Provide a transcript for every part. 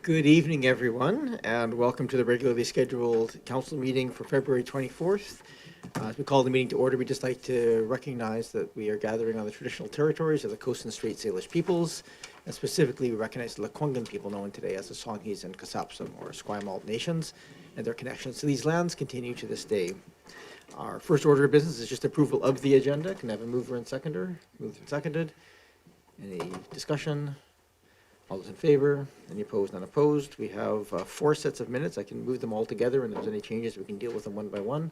Good evening, everyone, and welcome to the regularly scheduled council meeting for February 24th. As we call the meeting to order, we'd just like to recognize that we are gathering on the traditional territories of the Coast and Strait Salish peoples, and specifically we recognize the Lekwungen people known today as the Songhees and Kasapsum, or Esquimalt nations, and their connections to these lands continue to this day. Our first order of business is just approval of the agenda. Can I have a mover and seconder? Moved and seconded. Any discussion? All those in favor? Any opposed? None opposed. We have 4 sets of minutes. I can move them all together, and if there's any changes, we can deal with them one by one.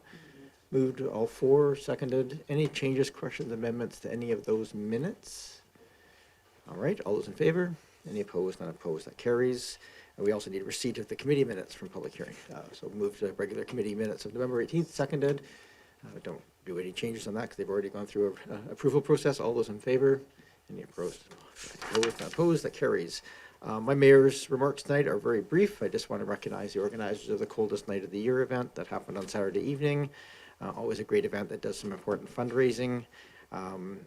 Moved all 4, seconded. Any changes, questions, amendments to any of those minutes? All right, all those in favor? Any opposed? None opposed. That carries. And we also need receipt of the committee minutes from public hearing. So moved to regular committee minutes of November 18th, seconded. Don't do any changes on that because they've already gone through an approval process. All those in favor? Any opposed? Opposed? Not opposed? That carries. My mayor's remarks tonight are very brief. I just want to recognize the organizers of the Coldest Night of the Year event that happened on Saturday evening. Always a great event that does some important fundraising. On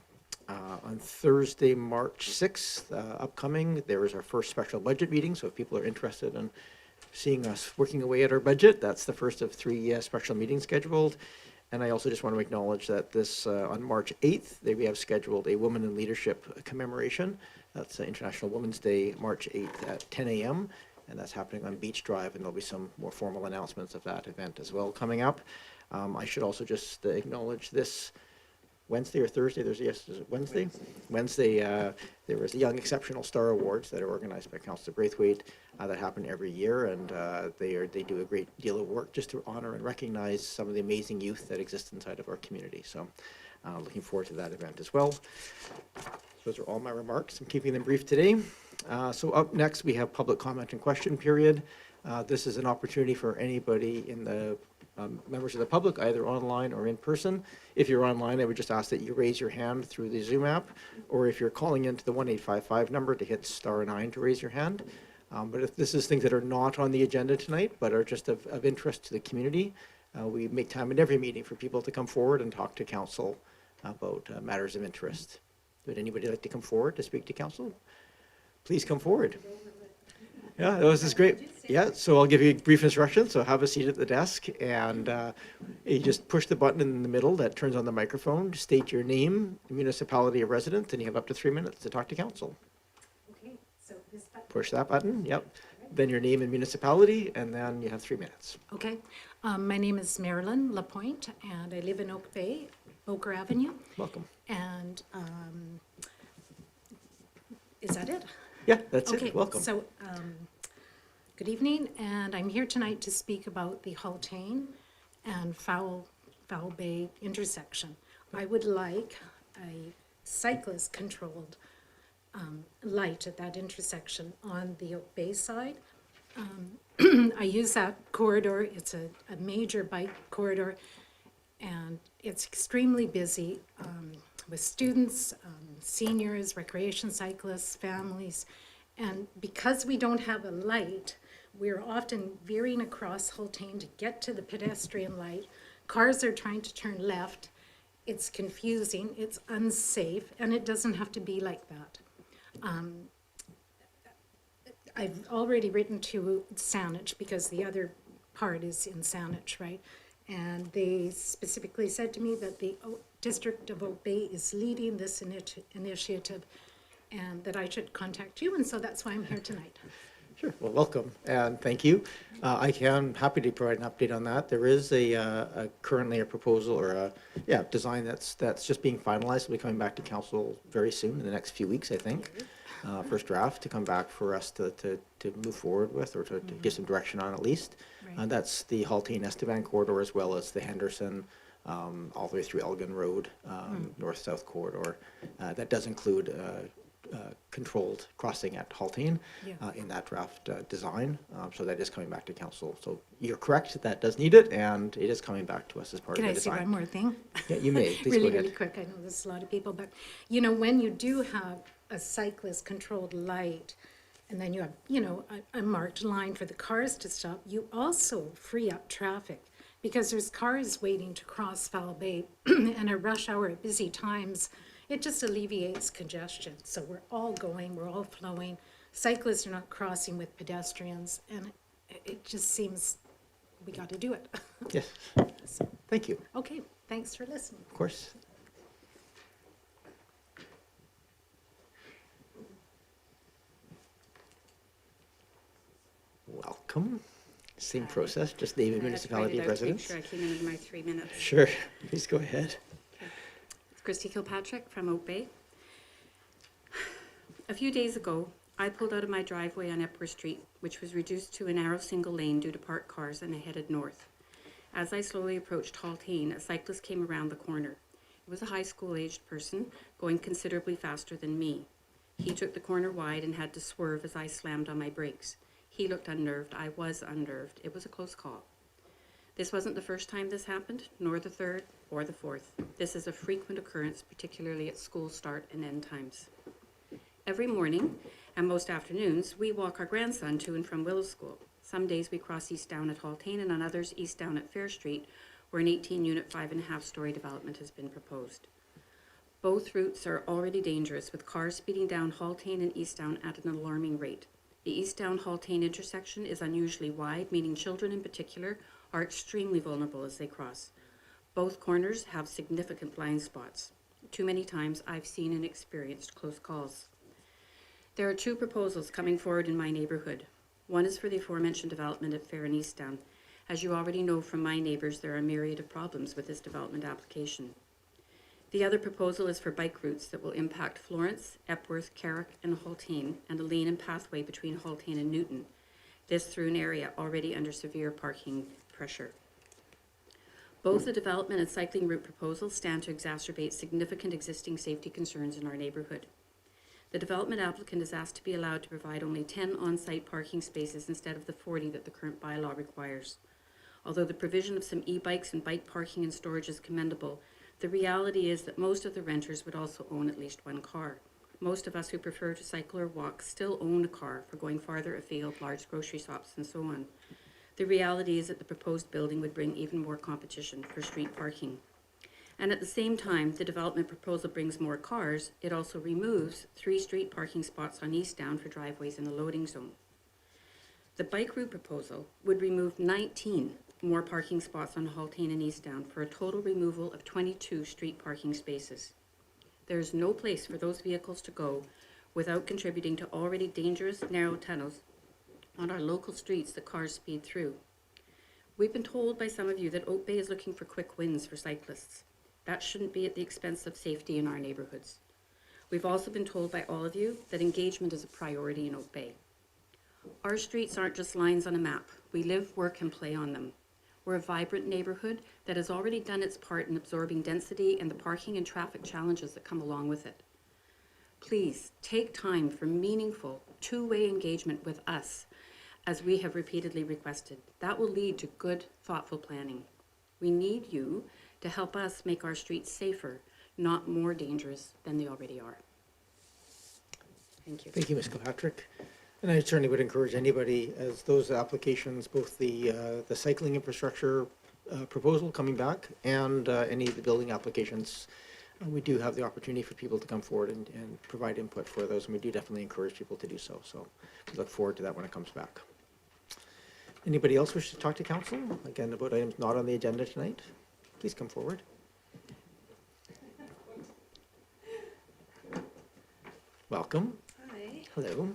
Thursday, March 6th, upcoming, there is our first special budget meeting. So if people are interested in seeing us working away at our budget, that's the first of 3 special meetings scheduled. And I also just want to acknowledge that this, on March 8th, we have scheduled a Women in Leadership commemoration. That's International Women's Day, March 8th at 10 a.m. And that's happening on Beach Drive, and there'll be some more formal announcements of that event as well coming up. I should also just acknowledge this Wednesday or Thursday, is it Wednesday? Wednesday, there was the Young Exceptional Star Awards that are organized by Councillor Braithwaite that happen every year, and they do a great deal of work just to honor and recognize some of the amazing youth that exist inside of our community. So looking forward to that event as well. Those are all my remarks. I'm keeping them brief today. So up next, we have public comment and question period. This is an opportunity for anybody in the members of the public, either online or in person. If you're online, I would just ask that you raise your hand through the Zoom app, or if you're calling into the 1-855 number, to hit *9 to raise your hand. But if this is things that are not on the agenda tonight, but are just of interest to the community, we make time in every meeting for people to come forward and talk to council about matters of interest. Would anybody like to come forward to speak to council? Please come forward. Yeah, that was just great. Yeah, so I'll give you brief instructions. So have a seat at the desk, and you just push the button in the middle that turns on the microphone. State your name, municipality of residence, and you have up to 3 minutes to talk to council. Okay, so this button. Push that button, yep. Then your name and municipality, and then you have 3 minutes. Okay, my name is Marilyn Lapointe, and I live in Oak Bay, Oker Avenue. Welcome. And is that it? Yeah, that's Okay, it. Welcome. so good evening, and I'm here tonight to speak about the Haltane and Foul Bay intersection. I would like a cyclist-controlled light at that intersection on the Oak Bay side. I use that corridor. It's a major bike corridor, and it's extremely busy with students, seniors, recreation cyclists, families. And because we don't have a light, we're often veering across Haltane to get to the pedestrian light. Cars are trying to turn left. It's confusing, it's unsafe, and it doesn't have to be like that. I've already written to Saanich because the other part is in Saanich, right? And they specifically said to me that the District of Oak Bay is leading this initiative, and that I should contact you, and so that's why I'm here tonight. Sure. Well, welcome and thank you. I can happy to provide an update on that. There is currently a proposal or a design that's just being finalized. It'll be coming back to council very soon in the next few weeks, I think. First draft to come back for us to move forward with, or to give some direction on at least. Right. That's the Haltane Estevan corridor, as well as the Henderson all the way through Elgin Road north-south corridor. That does include controlled crossing at Haltane in that draft design. So that is coming back to council. So you're correct, that does need it, and it is coming back to us as part Can of I the design. say one more thing? Yeah, you may. Please Really, go ahead. really quick. I know there's a lot of people, but you know, when you do have a cyclist-controlled light, and then you have, a marked line for the cars to stop, you also free up traffic, because there's cars waiting to cross Foul Bay and at rush hour at busy times. It just alleviates congestion. So we're all going, we're all flowing. cyclists are not crossing with pedestrians, and it just seems we got to do it. Yes, So, thank you, okay, thanks for listening. of course. Welcome. Same process, just name and municipality of residence. Make sure I came in my 3 minutes. Sure, please go ahead. It's Christy Kilpatrick from Oak Bay. A few days ago, I pulled out of my driveway on Epworth Street, which was reduced to a narrow single lane due to parked cars, and I headed north. As I slowly approached Haltane, a cyclist came around the corner. It was a high school-aged person, going considerably faster than me. He took the corner wide and had to swerve as I slammed on my brakes. He looked unnerved. I was unnerved. It was a close call. This wasn't the first time this happened, nor the third or the fourth. This is a frequent occurrence, particularly at school start and end times. Every morning and most afternoons, we walk our grandson to and from Willow School. Some days we cross east down at Haltane, and on others east down at Fair Street, where an 18-unit, 5.5-story development has been proposed. Both routes are already dangerous, with cars speeding down Haltane and eastbound at an alarming rate. The eastbound Haltane intersection is unusually wide, meaning children in particular are extremely vulnerable as they cross. Both corners have significant blind spots. Too many times I've seen and experienced close calls. There are two proposals coming forward in my neighborhood. One is for the aforementioned development at Fair and Easttown. As you already know from my neighbors, there are a myriad of problems with this development application. The other proposal is for bike routes that will impact Florence, Epworth, Carrick, and Haltane, and a lane and pathway between Haltane and Newton. This through an area already under severe parking pressure. Both the development and cycling route proposals stand to exacerbate significant existing safety concerns in our neighborhood. The development applicant is asked to be allowed to provide only 10 on-site parking spaces instead of the 40 that the current bylaw requires. Although the provision of some e-bikes and bike parking and storage is commendable, the reality is that most of the renters would also own at least one car. Most of us who prefer to cycle or walk still own a car for going farther afield, large grocery shops, and so on. The reality is that the proposed building would bring even more competition for street parking. And at the same time, the development proposal brings more cars. It also removes 3 street parking spots on eastbound for driveways in the loading zone. The bike route proposal would remove 19 more parking spots on Haltane and eastbound for a total removal of 22 street parking spaces. There is no place for those vehicles to go without contributing to already dangerous narrow tunnels on our local streets that cars speed through. We've been told by some of you that Oak Bay is looking for quick wins for cyclists. That shouldn't be at the expense of safety in our neighborhoods. We've also been told by all of you that engagement is a priority in Oak Bay. Our streets aren't just lines on a map. We live, work, and play on them. We're a vibrant neighborhood that has already done its part in absorbing density and the parking and traffic challenges that come along with it. Please take time for meaningful, two-way engagement with us, as we have repeatedly requested. That will lead to good, thoughtful planning. We need you to help us make our streets safer, not more dangerous than they already are. Thank you. Thank you, Ms. Kilpatrick. And I certainly would encourage anybody, as those applications, both the cycling infrastructure proposal coming back and any of the building applications, we do have the opportunity for people to come forward and provide input for those, and we do definitely encourage people to do so. So we look forward to that when it comes back. Anybody else wish to talk to council? Again, about items not on the agenda tonight, please come forward. Welcome. Hi. Hello.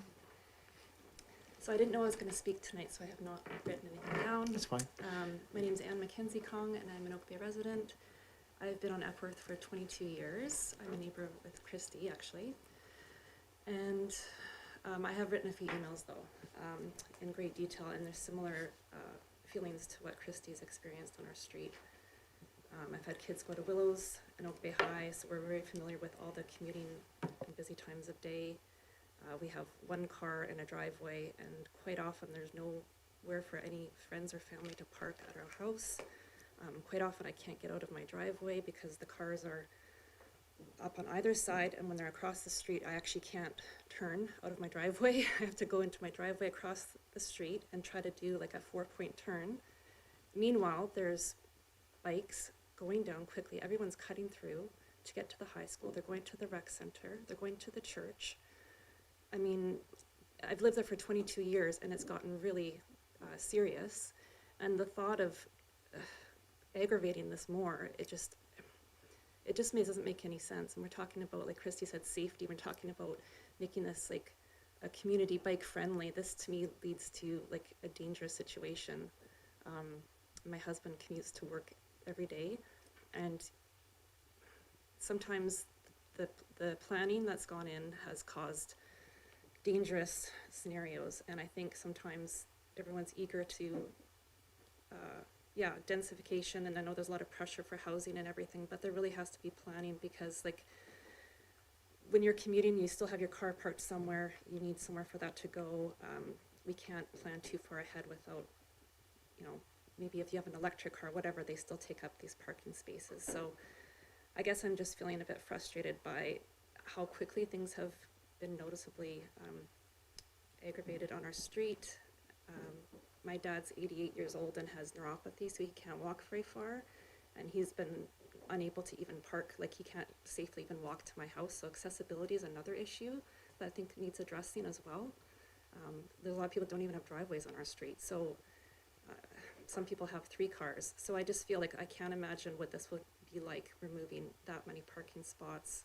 So I didn't know I was going to speak tonight, so I have not written anything down. That's fine. My name is Anne Mackenzie Kong, and I'm an Oak Bay resident. I've been on Epworth for 22 years. I'm a neighbor with Christy, actually. And I have written a few emails, though, in great detail, and there's similar feelings to what Christy's experienced on our street. I've had kids go to Willows and Oak Bay High, so we're very familiar with all the commuting and busy times of day. We have one car in a driveway, and quite often there's nowhere for any friends or family to park at our house. Quite often I can't get out of my driveway because the cars are up on either side, and when they're across the street, I actually can't turn out of my driveway. I have to go into my driveway across the street and try to do like a 4-point turn. Meanwhile, there's bikes going down quickly. Everyone's cutting through to get to the high school. They're going to the rec center. They're going to the church. I mean, I've lived there for 22 years, and it's gotten really serious. And the thought of aggravating this more, it just doesn't make any sense. And we're talking about, like Christy said, safety. We're talking about making this like a community bike friendly. This to me leads to like a dangerous situation. My husband commutes to work every day, and sometimes the planning that's gone in has caused dangerous scenarios. And I think sometimes everyone's eager to densification, and I know there's a lot of pressure for housing and everything, but there really has to be planning, because like when you're commuting, you still have your car parked somewhere, you need somewhere for that to go. We can't plan too far ahead without, maybe if you have an electric car, whatever, they still take up these parking spaces. So I guess I'm just feeling a bit frustrated by how quickly things have been noticeably aggravated on our street. My dad's 88 years old and has neuropathy, so he can't walk very far, and he's been unable to even park, like he can't safely even walk to my house. So accessibility is another issue that I think needs addressing as well. There's a lot of people don't even have driveways on our street, so some people have 3 cars. So I just feel like I can't imagine what this would be like, removing that many parking spots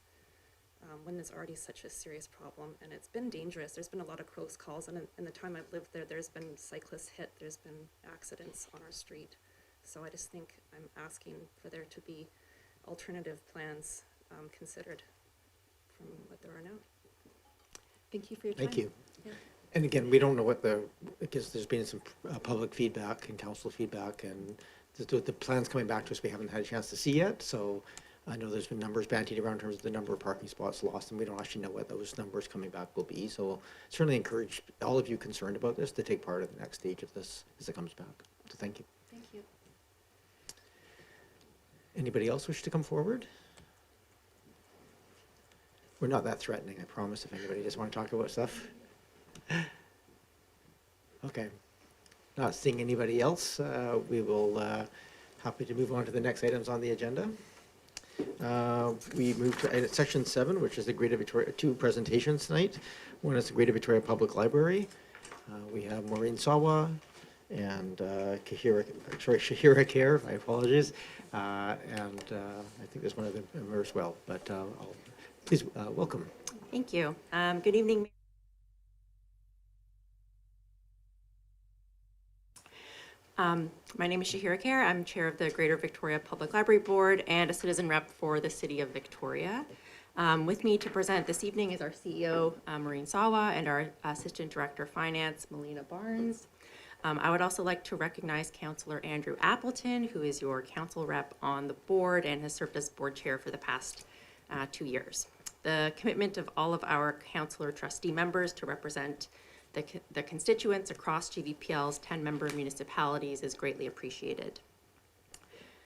when there's already such a serious problem. And it's been dangerous. There's been a lot of close calls, and in the time I've lived there, there's been cyclists hit, there's been accidents on our street. So I just think I'm asking for there to be alternative plans considered from what there are now. Thank you for your time. Thank you. Yeah. And again, we don't know because there's been some public feedback and council feedback, and the plans coming back to us we haven't had a chance to see yet. So I know there's been numbers bandied around in terms of the number of parking spots lost, and we don't actually know what those numbers coming back will be. So certainly encourage all of you concerned about this to take part in the next stage of this as it comes back. So thank you. Thank you. Anybody else wish to come forward? We're not that threatening, I promise, if anybody just want to talk about stuff. Okay. Not seeing anybody else, we will happy to move on to the next items on the agenda. We move to section 7, which is the Greater Victoria, 2 presentations tonight. One is the Greater Victoria Public Library. We have Maureen Sawa and Shahira Kher, my apologies. I think there's one of them as well, but please welcome. Thank you. Good evening. My name is Shahira Kher. I'm chair of the Greater Victoria Public Library Board and a citizen rep for the City of Victoria. With me to present this evening is our CEO, Maureen Sawa, and our Assistant Director of Finance, Melina Barnes. I would also like to recognize Councillor Andrew Appleton, who is your council rep on the board and has served as board chair for the past 2 years. The commitment of all of our councillor trustee members to represent the constituents across GVPL's 10-member municipalities is greatly appreciated.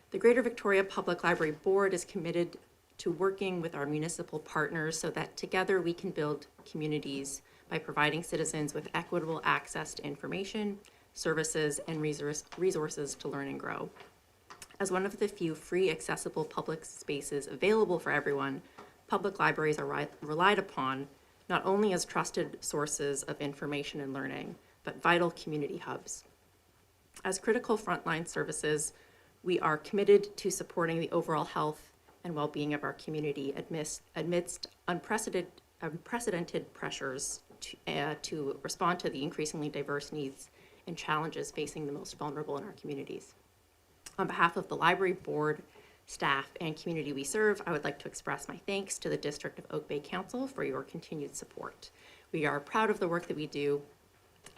The Greater Victoria Public Library Board is committed to working with our municipal partners so that together we can build communities by providing citizens with equitable access to information, services, and resources to learn and grow. As one of the few free, accessible public spaces available for everyone, public libraries are relied upon not only as trusted sources of information and learning, but vital community hubs. As critical frontline services, we are committed to supporting the overall health and well-being of our community amidst unprecedented pressures to respond to the increasingly diverse needs and challenges facing the most vulnerable in our communities. On behalf of the library board, staff, and community we serve, I would like to express my thanks to the District of Oak Bay Council for your continued support. We are proud of the work that we do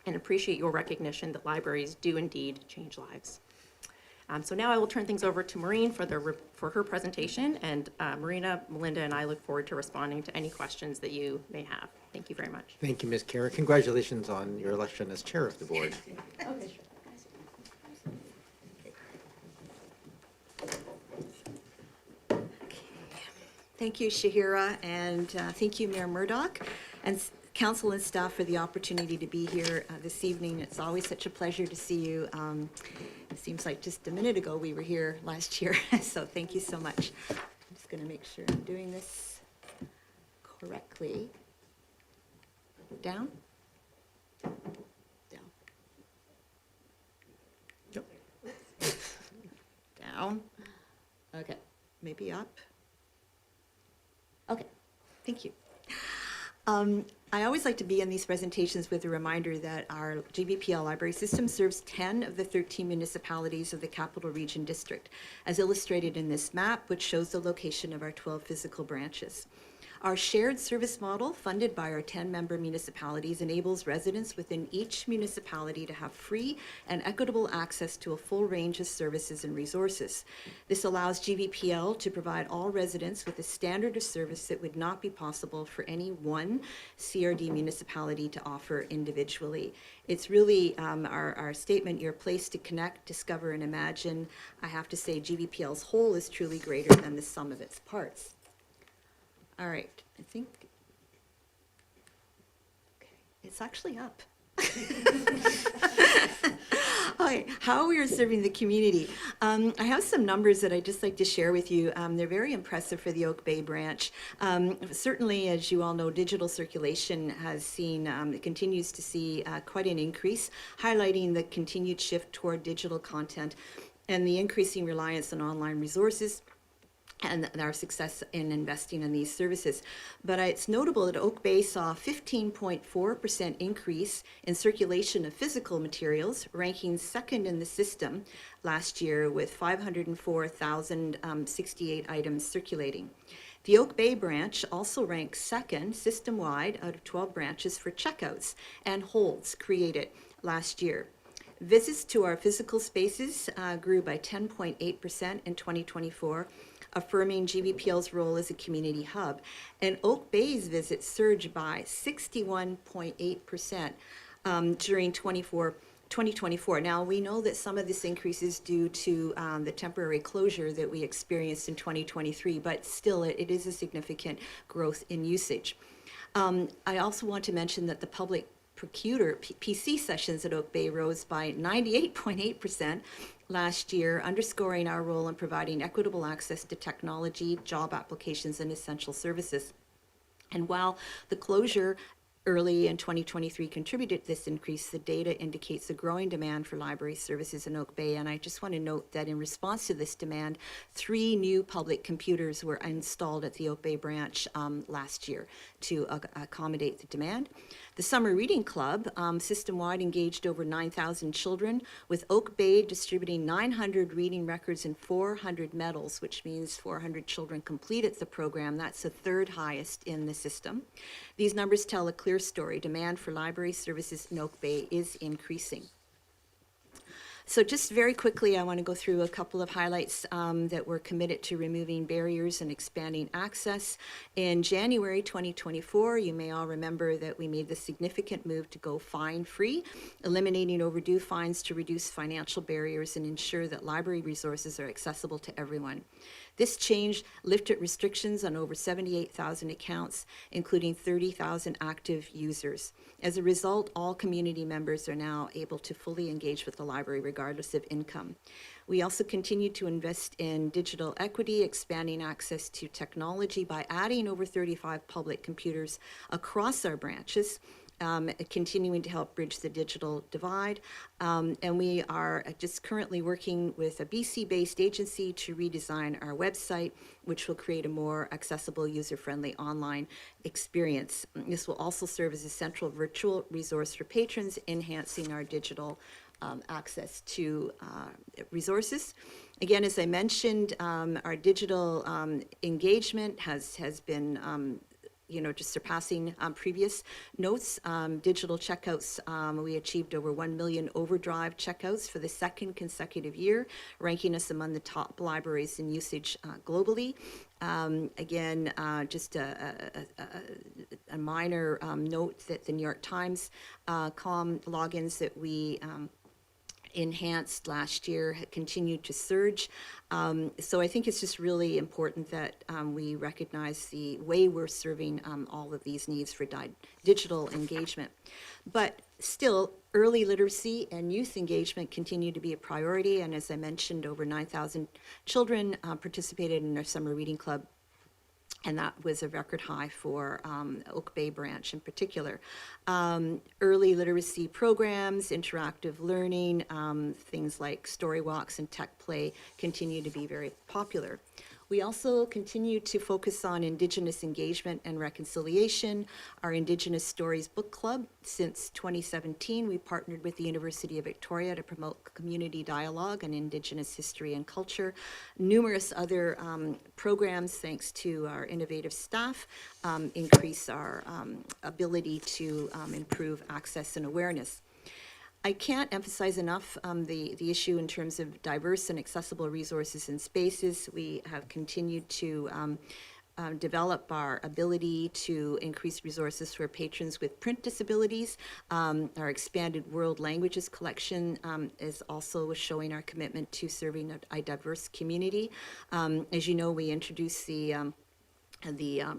and appreciate your recognition that libraries do indeed change lives. So now I will turn things over to Maureen for her presentation, and Marina, Melinda, and I look forward to responding to any questions that you may have. Thank you very much. Thank you, Ms. Kher. Congratulations on your election as chair of the board. Okay, sure. Thank you, Shahira, and thank you, Mayor Murdoch, and council and staff for the opportunity to be here this evening. It's always such a pleasure to see you. It seems like just a minute ago we were here last year, so thank you so much. I'm just going to make sure I'm doing this correctly. Down? maybe up. Okay, thank you. I always like to begin these presentations with a reminder that our GBPL library system serves 10 of the 13 municipalities of the Capital Region District, as illustrated in this map, which shows the location of our 12 physical branches. Our shared service model, funded by our 10-member municipalities, enables residents within each municipality to have free and equitable access to a full range of services and resources. This allows GBPL to provide all residents with a standard of service that would not be possible for any one CRD municipality to offer individually. It's really our statement, your place to connect, discover, and imagine. I have to say GBPL's whole is truly greater than the sum of its parts. All right, I think, okay, it's actually up. Okay, how we are serving the community. I have some numbers that I'd just like to share with you. They're very impressive for the Oak Bay branch. Certainly, as you all know, digital circulation has seen, it continues to see quite an increase, highlighting the continued shift toward digital content and the increasing reliance on online resources and our success in investing in these services. But it's notable that Oak Bay saw a 15.4% increase in circulation of physical materials, ranking second in the system last year with 504,068 items circulating. The Oak Bay branch also ranks second system-wide out of 12 branches for checkouts and holds created last year. Visits to our physical spaces grew by 10.8% in 2024, affirming GBPL's role as a community hub. And Oak Bay's visits surged by 61.8% during 2024. Now, we know that some of this increase is due to the temporary closure that we experienced in 2023, but still it is a significant growth in usage. I also want to mention that the public procurer PC sessions at Oak Bay rose by 98.8% last year, underscoring our role in providing equitable access to technology, job applications, and essential services. And while the closure early in 2023 contributed to this increase, the data indicates a growing demand for library services in Oak Bay. And I just want to note that in response to this demand, 3 new public computers were installed at the Oak Bay branch last year to accommodate the demand. The Summer Reading Club system-wide engaged over 9,000 children, with Oak Bay distributing 900 reading records and 400 medals, which means 400 children completed the program. That's the 3rd highest in the system. These numbers tell a clear story. Demand for library services in Oak Bay is increasing. So just very quickly, I want to go through a couple of highlights that we're committed to removing barriers and expanding access. In January 2024, you may all remember that we made the significant move to go fine-free, eliminating overdue fines to reduce financial barriers and ensure that library resources are accessible to everyone. This change lifted restrictions on over 78,000 accounts, including 30,000 active users. As a result, all community members are now able to fully engage with the library regardless of income. We also continue to invest in digital equity, expanding access to technology by adding over 35 public computers across our branches, continuing to help bridge the digital divide. And we are just currently working with a BC-based agency to redesign our website, which will create a more accessible, user-friendly online experience. This will also serve as a central virtual resource for patrons, enhancing our digital access to resources. Again, as I mentioned, our digital engagement has been just surpassing previous notes. Digital checkouts, we achieved over 1 million Overdrive checkouts for the 2nd consecutive year, ranking us among the top libraries in usage globally. Again, just a minor note that the New York Times com logins that we enhanced last year continued to surge. So I think it's just really important that we recognize the way we're serving all of these needs for digital engagement. But still, early literacy and youth engagement continue to be a priority. And as I mentioned, over 9,000 children participated in our Summer Reading Club. And that was a record high for Oak Bay branch in particular. Early literacy programs, interactive learning, things like story walks and tech play continue to be very popular. We also continue to focus on Indigenous engagement and reconciliation. Our Indigenous Stories Book Club, since 2017, we partnered with the University of Victoria to promote community dialogue on Indigenous history and culture. Numerous other programs, thanks to our innovative staff, increase our ability to improve access and awareness. I can't emphasize enough the issue in terms of diverse and accessible resources and spaces. We have continued to develop our ability to increase resources for patrons with print disabilities. Our expanded world languages collection is also showing our commitment to serving a diverse community. As you know, we introduced the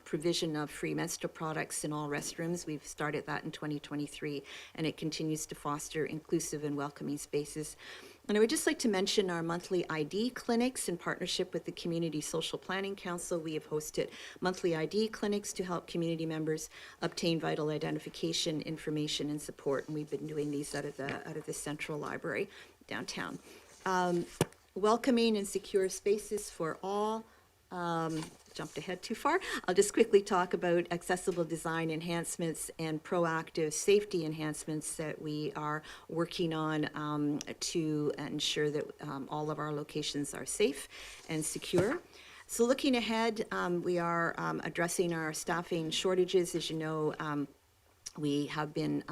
provision of free menstrual products in all restrooms. We've started that in 2023, and it continues to foster inclusive and welcoming spaces. And I would just like to mention our monthly ID clinics in partnership with the Community Social Planning Council. We have hosted monthly ID clinics to help community members obtain vital identification, information, and support. And we've been doing these out of the Central Library downtown. Welcoming and secure spaces for all. Jumped ahead too far. I'll just quickly talk about accessible design enhancements and proactive safety enhancements that we are working on to ensure that all of our locations are safe and secure. So looking ahead, we are addressing our staffing shortages. As you know, we have been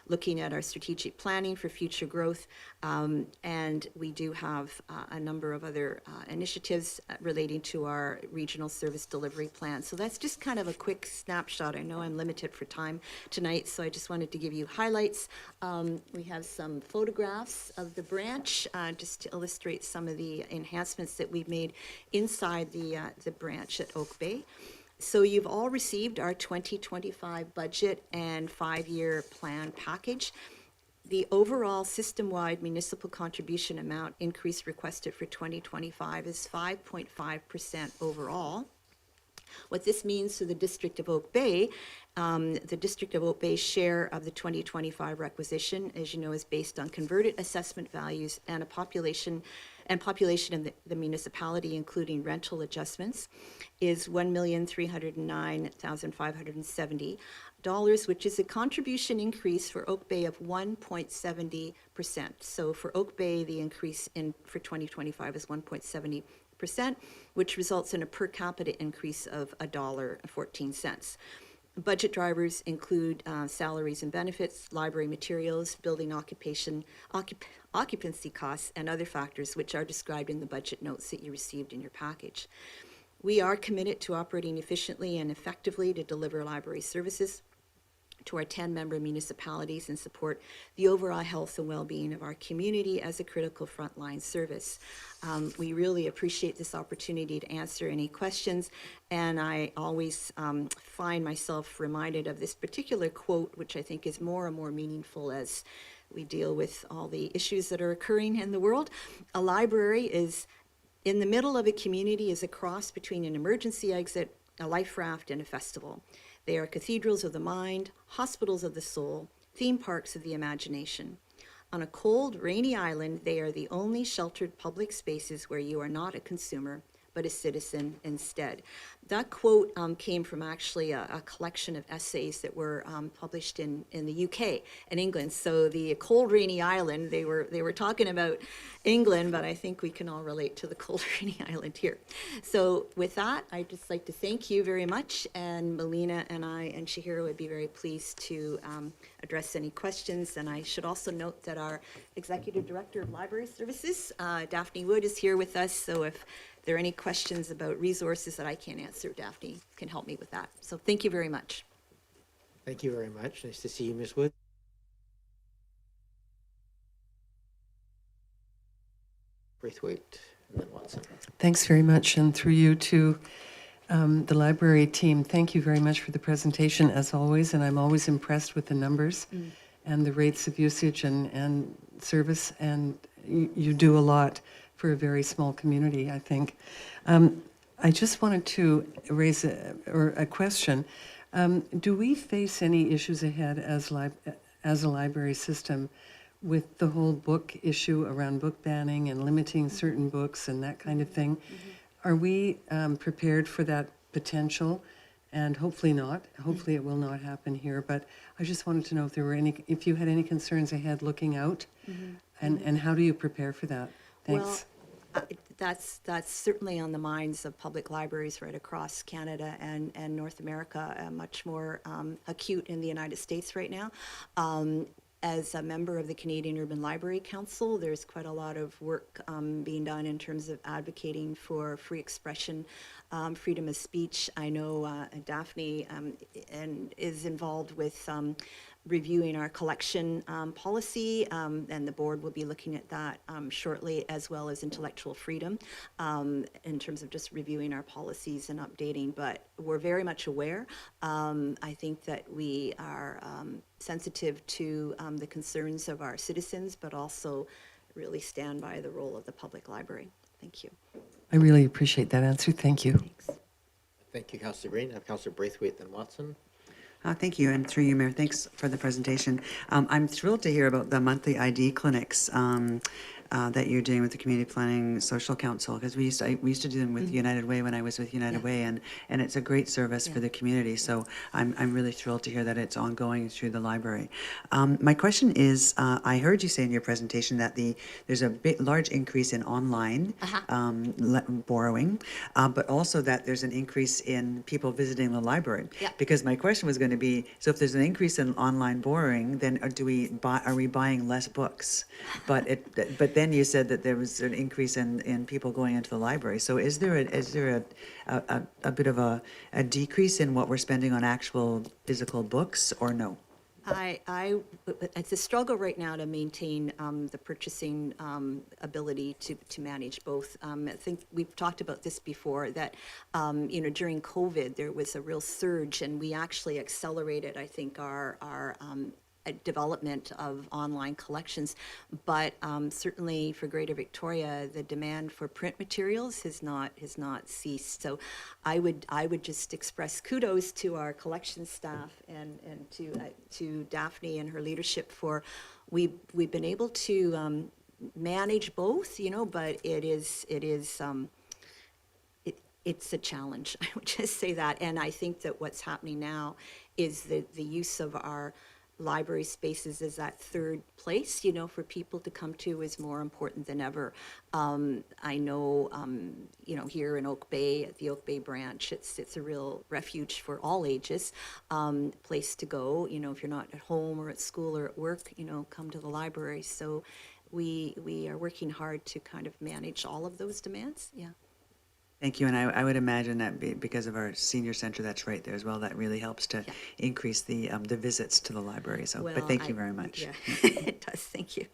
looking at our strategic planning for future growth, and we do have a number of other initiatives relating to our regional service delivery plan. So that's just kind of a quick snapshot. I know I'm limited for time tonight, so I just wanted to give you highlights. We have some photographs of the branch just to illustrate some of the enhancements that we've made inside the branch at Oak Bay. So you've all received our 2025 budget and 5-year plan package. The overall system-wide municipal contribution amount increase requested for 2025 is 5.5% overall. What this means to the District of Oak Bay, the District of Oak Bay's share of the 2025 requisition, as you know, is based on converted assessment values and a population in the municipality, including rental adjustments, is $1,309,570, which is a contribution increase for Oak Bay of 1.70%. So for Oak Bay, the increase for 2025 is 1.70%, which results in a per capita increase of $1.14. Budget drivers include salaries and benefits, library materials, building occupancy costs, and other factors which are described in the budget notes that you received in your package. We are committed to operating efficiently and effectively to deliver library services to our 10-member municipalities and support the overall health and well-being of our community as a critical frontline service. We really appreciate this opportunity to answer any questions, and I always find myself reminded of this particular quote, which I think is more and more meaningful as we deal with all the issues that are occurring in the world. A library is in the middle of a community, is a cross between an emergency exit, a life raft, and a festival. They are cathedrals of the mind, hospitals of the soul, theme parks of the imagination. On a cold, rainy island, they are the only sheltered public spaces where you are not a consumer, but a citizen instead. That quote came from actually a collection of essays that were published in the UK and England. So the cold, rainy island, they were talking about England, but I think we can all relate to the cold, rainy island here. So with that, I'd just like to thank you very much, and Melina and I and Shahira would be very pleased to address any questions. And I should also note that our Executive Director of Library Services, Daphne Wood, is here with us, so if there are any questions about resources that I can't answer, Daphne can help me with that. So thank you very much. Thank you very much. Nice to see you, Ms. Wood. Braithwaite and then Watson. Thanks very much, and through you to the library team, thank you very much for the presentation, as always, and I'm always impressed with the numbers and the rates of usage and service, and you do a lot for a very small community, I think. I just wanted to raise a question. Do we face any issues ahead as a library system with the whole book issue around book banning and limiting certain books and that kind of thing? are we prepared for that potential? And hopefully not. Hopefully it will not happen here. But I just wanted to know if there were any, if you had any concerns ahead looking out, and how do you prepare for that? Thanks. Well, that's certainly on the minds of public libraries right across Canada and North America, much more acute in the United States right now. As a member of the Canadian Urban Library Council, there's quite a lot of work being done in terms of advocating for free expression, freedom of speech. I know Daphne and is involved with reviewing our collection policy, and the board will be looking at that shortly, as well as intellectual freedom, in terms of just reviewing our policies and updating. But we're very much aware. I think that we are sensitive to the concerns of our citizens, but also really stand by the role of the public library. Thank you. I really appreciate that answer. Thank you. Thanks. Thank you, Councillor Green. I have Councillor Braithwaite, then Watson. Thank you, and through you, Mayor, thanks for the presentation. I'm thrilled to hear about the monthly ID clinics that you're doing with the Community Planning Social Council, because we used to do them with United Way when I was with United Way, and it's a great service for the community. So I'm really thrilled to hear that it's ongoing through the library. My question is, I heard you say in your presentation that there's a large increase in online borrowing, but also that there's an increase in people visiting the library. Yep. Because my question was going to be, so if there's an increase in online borrowing, then are we buying less books? But then you said that there was an increase in people going into the library. So is there a bit of a decrease in what we're spending on actual physical books, or no? It's a struggle right now to maintain the purchasing ability to manage both. I think we've talked about this before, that during COVID there was a real surge, and we actually accelerated, I think, our development of online collections. But certainly for Greater Victoria, the demand for print materials has not ceased. So I would just express kudos to our collection staff and to Daphne and her leadership for we've been able to manage both, but it's a challenge. I would just say that. And I think that what's happening now is the use of our library spaces as that third place, for people to come to is more important than ever. I know, here in Oak Bay, at the Oak Bay branch, it's a real refuge for all ages, place to go. If you're not at home or at school or at work, come to the library. So we are working hard to kind of manage all of those demands. Yeah. Thank you, and I would imagine that because of our senior center that's right there as well, that really helps to increase the visits to the library. So, but thank you very much. Yeah, it does. Thank you.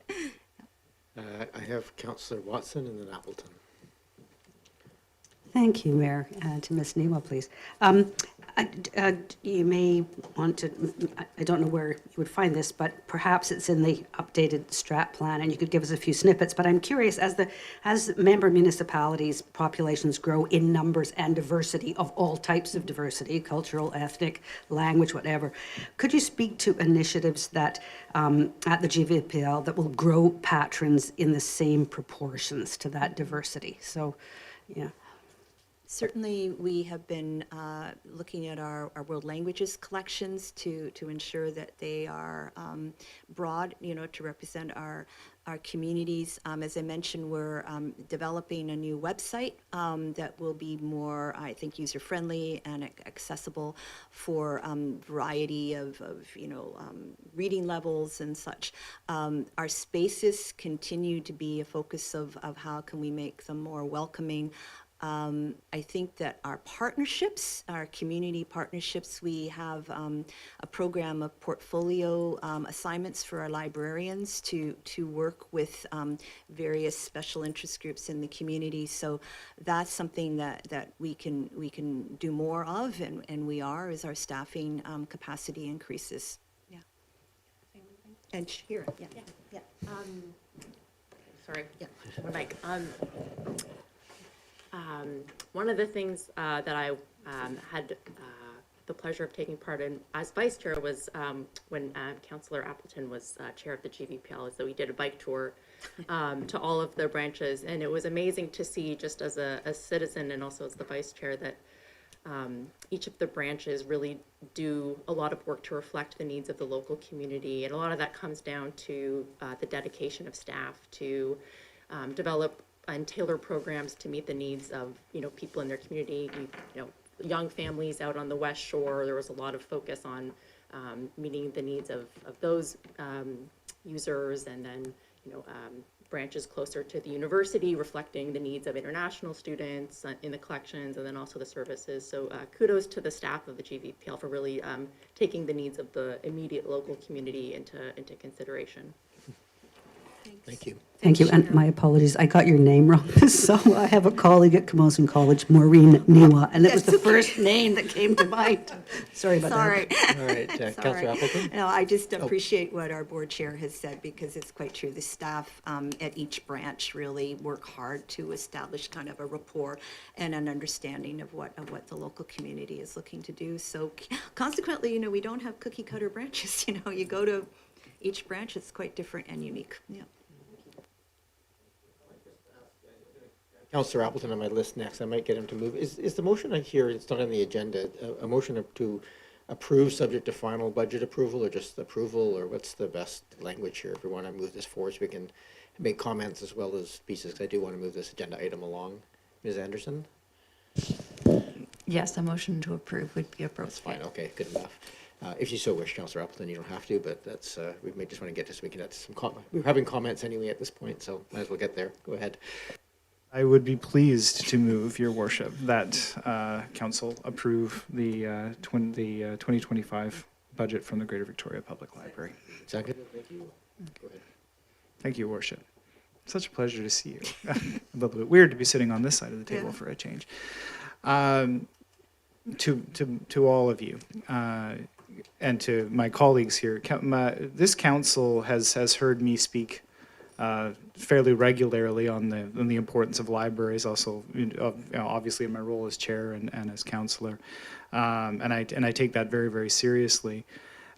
I have Councillor Watson and then Appleton. Thank you, Mayor. To Ms. Nemo, please. You may want to, I don't know where you would find this, but perhaps it's in the updated strat plan, and you could give us a few snippets. But I'm curious, as member municipalities' populations grow in numbers and diversity of all types of diversity, cultural, ethnic, language, whatever, could you speak to initiatives that at the GVPL that will grow patrons in the same proportions to that diversity? So, yeah. Certainly, we have been looking at our world languages collections to ensure that they are broad, to represent our communities. As I mentioned, we're developing a new website that will be more, I think, user-friendly and accessible for variety of reading levels and such. Our spaces continue to be a focus of how can we make them more welcoming. I think that our partnerships, our community partnerships, we have a program of portfolio assignments for our librarians to work with various special interest groups in the community. So that's something that we can do more of, and we are, as our staffing capacity increases. Yeah. And Shahira, yeah. Sorry. Yeah. Mike. One of the things that I had the pleasure of taking part in as vice chair was when Councillor Appleton was chair of the GVPL. So we did a bike tour to all of the branches, and it was amazing to see, just as a citizen and also as the vice chair, that each of the branches really do a lot of work to reflect the needs of the local community, and a lot of that comes down to the dedication of staff to develop and tailor programs to meet the needs of people in their community. Young families out on the West Shore. There was a lot of focus on meeting the needs of those users, and then branches closer to the university, reflecting the needs of international students in the collections, and then also the services. So kudos to the staff of the GVPL for really taking the needs of the immediate local community into consideration. Thank you. Thank you, and my apologies, I got your name wrong. So I have a colleague at Camosun College, Maureen Niwa, and it was the first name that came to mind. Sorry about that. Sorry. All right, Councillor Appleton? No, I just appreciate what our board chair has said, because it's quite true. The staff at each branch really work hard to establish kind of a rapport and an understanding of what the local community is looking to do. So consequently, we don't have cookie cutter branches. You go to each branch, it's quite different and unique. Yeah. Councillor Appleton on my list next. I might get him to move. Is the motion I hear, it's not on the agenda, a motion to approve subject to final budget approval, or just approval, or what's the best language here if we want to move this forward so we can make comments as well as pieces, because I do want to move this agenda item along. Ms. Anderson? Yes, a motion to approve would be appropriate. That's fine. Okay, good enough. If you so wish, Councillor Appleton, you don't have to, but that's, we may just want to get this, we can add some we're having comments anyway at this point, so might as well get there. Go ahead. I would be pleased to move, Your Worship, that Council approve the 2025 budget from the Greater Victoria Public Library. Second. Thank you. Go ahead. Thank you, Your Worship. Such a pleasure to see you. A little bit weird to be sitting on this side of the table for a change. To all of you and to my colleagues here, this council has heard me speak fairly regularly on the importance of libraries, also obviously in my role as chair and as councillor, and I take that very, very seriously.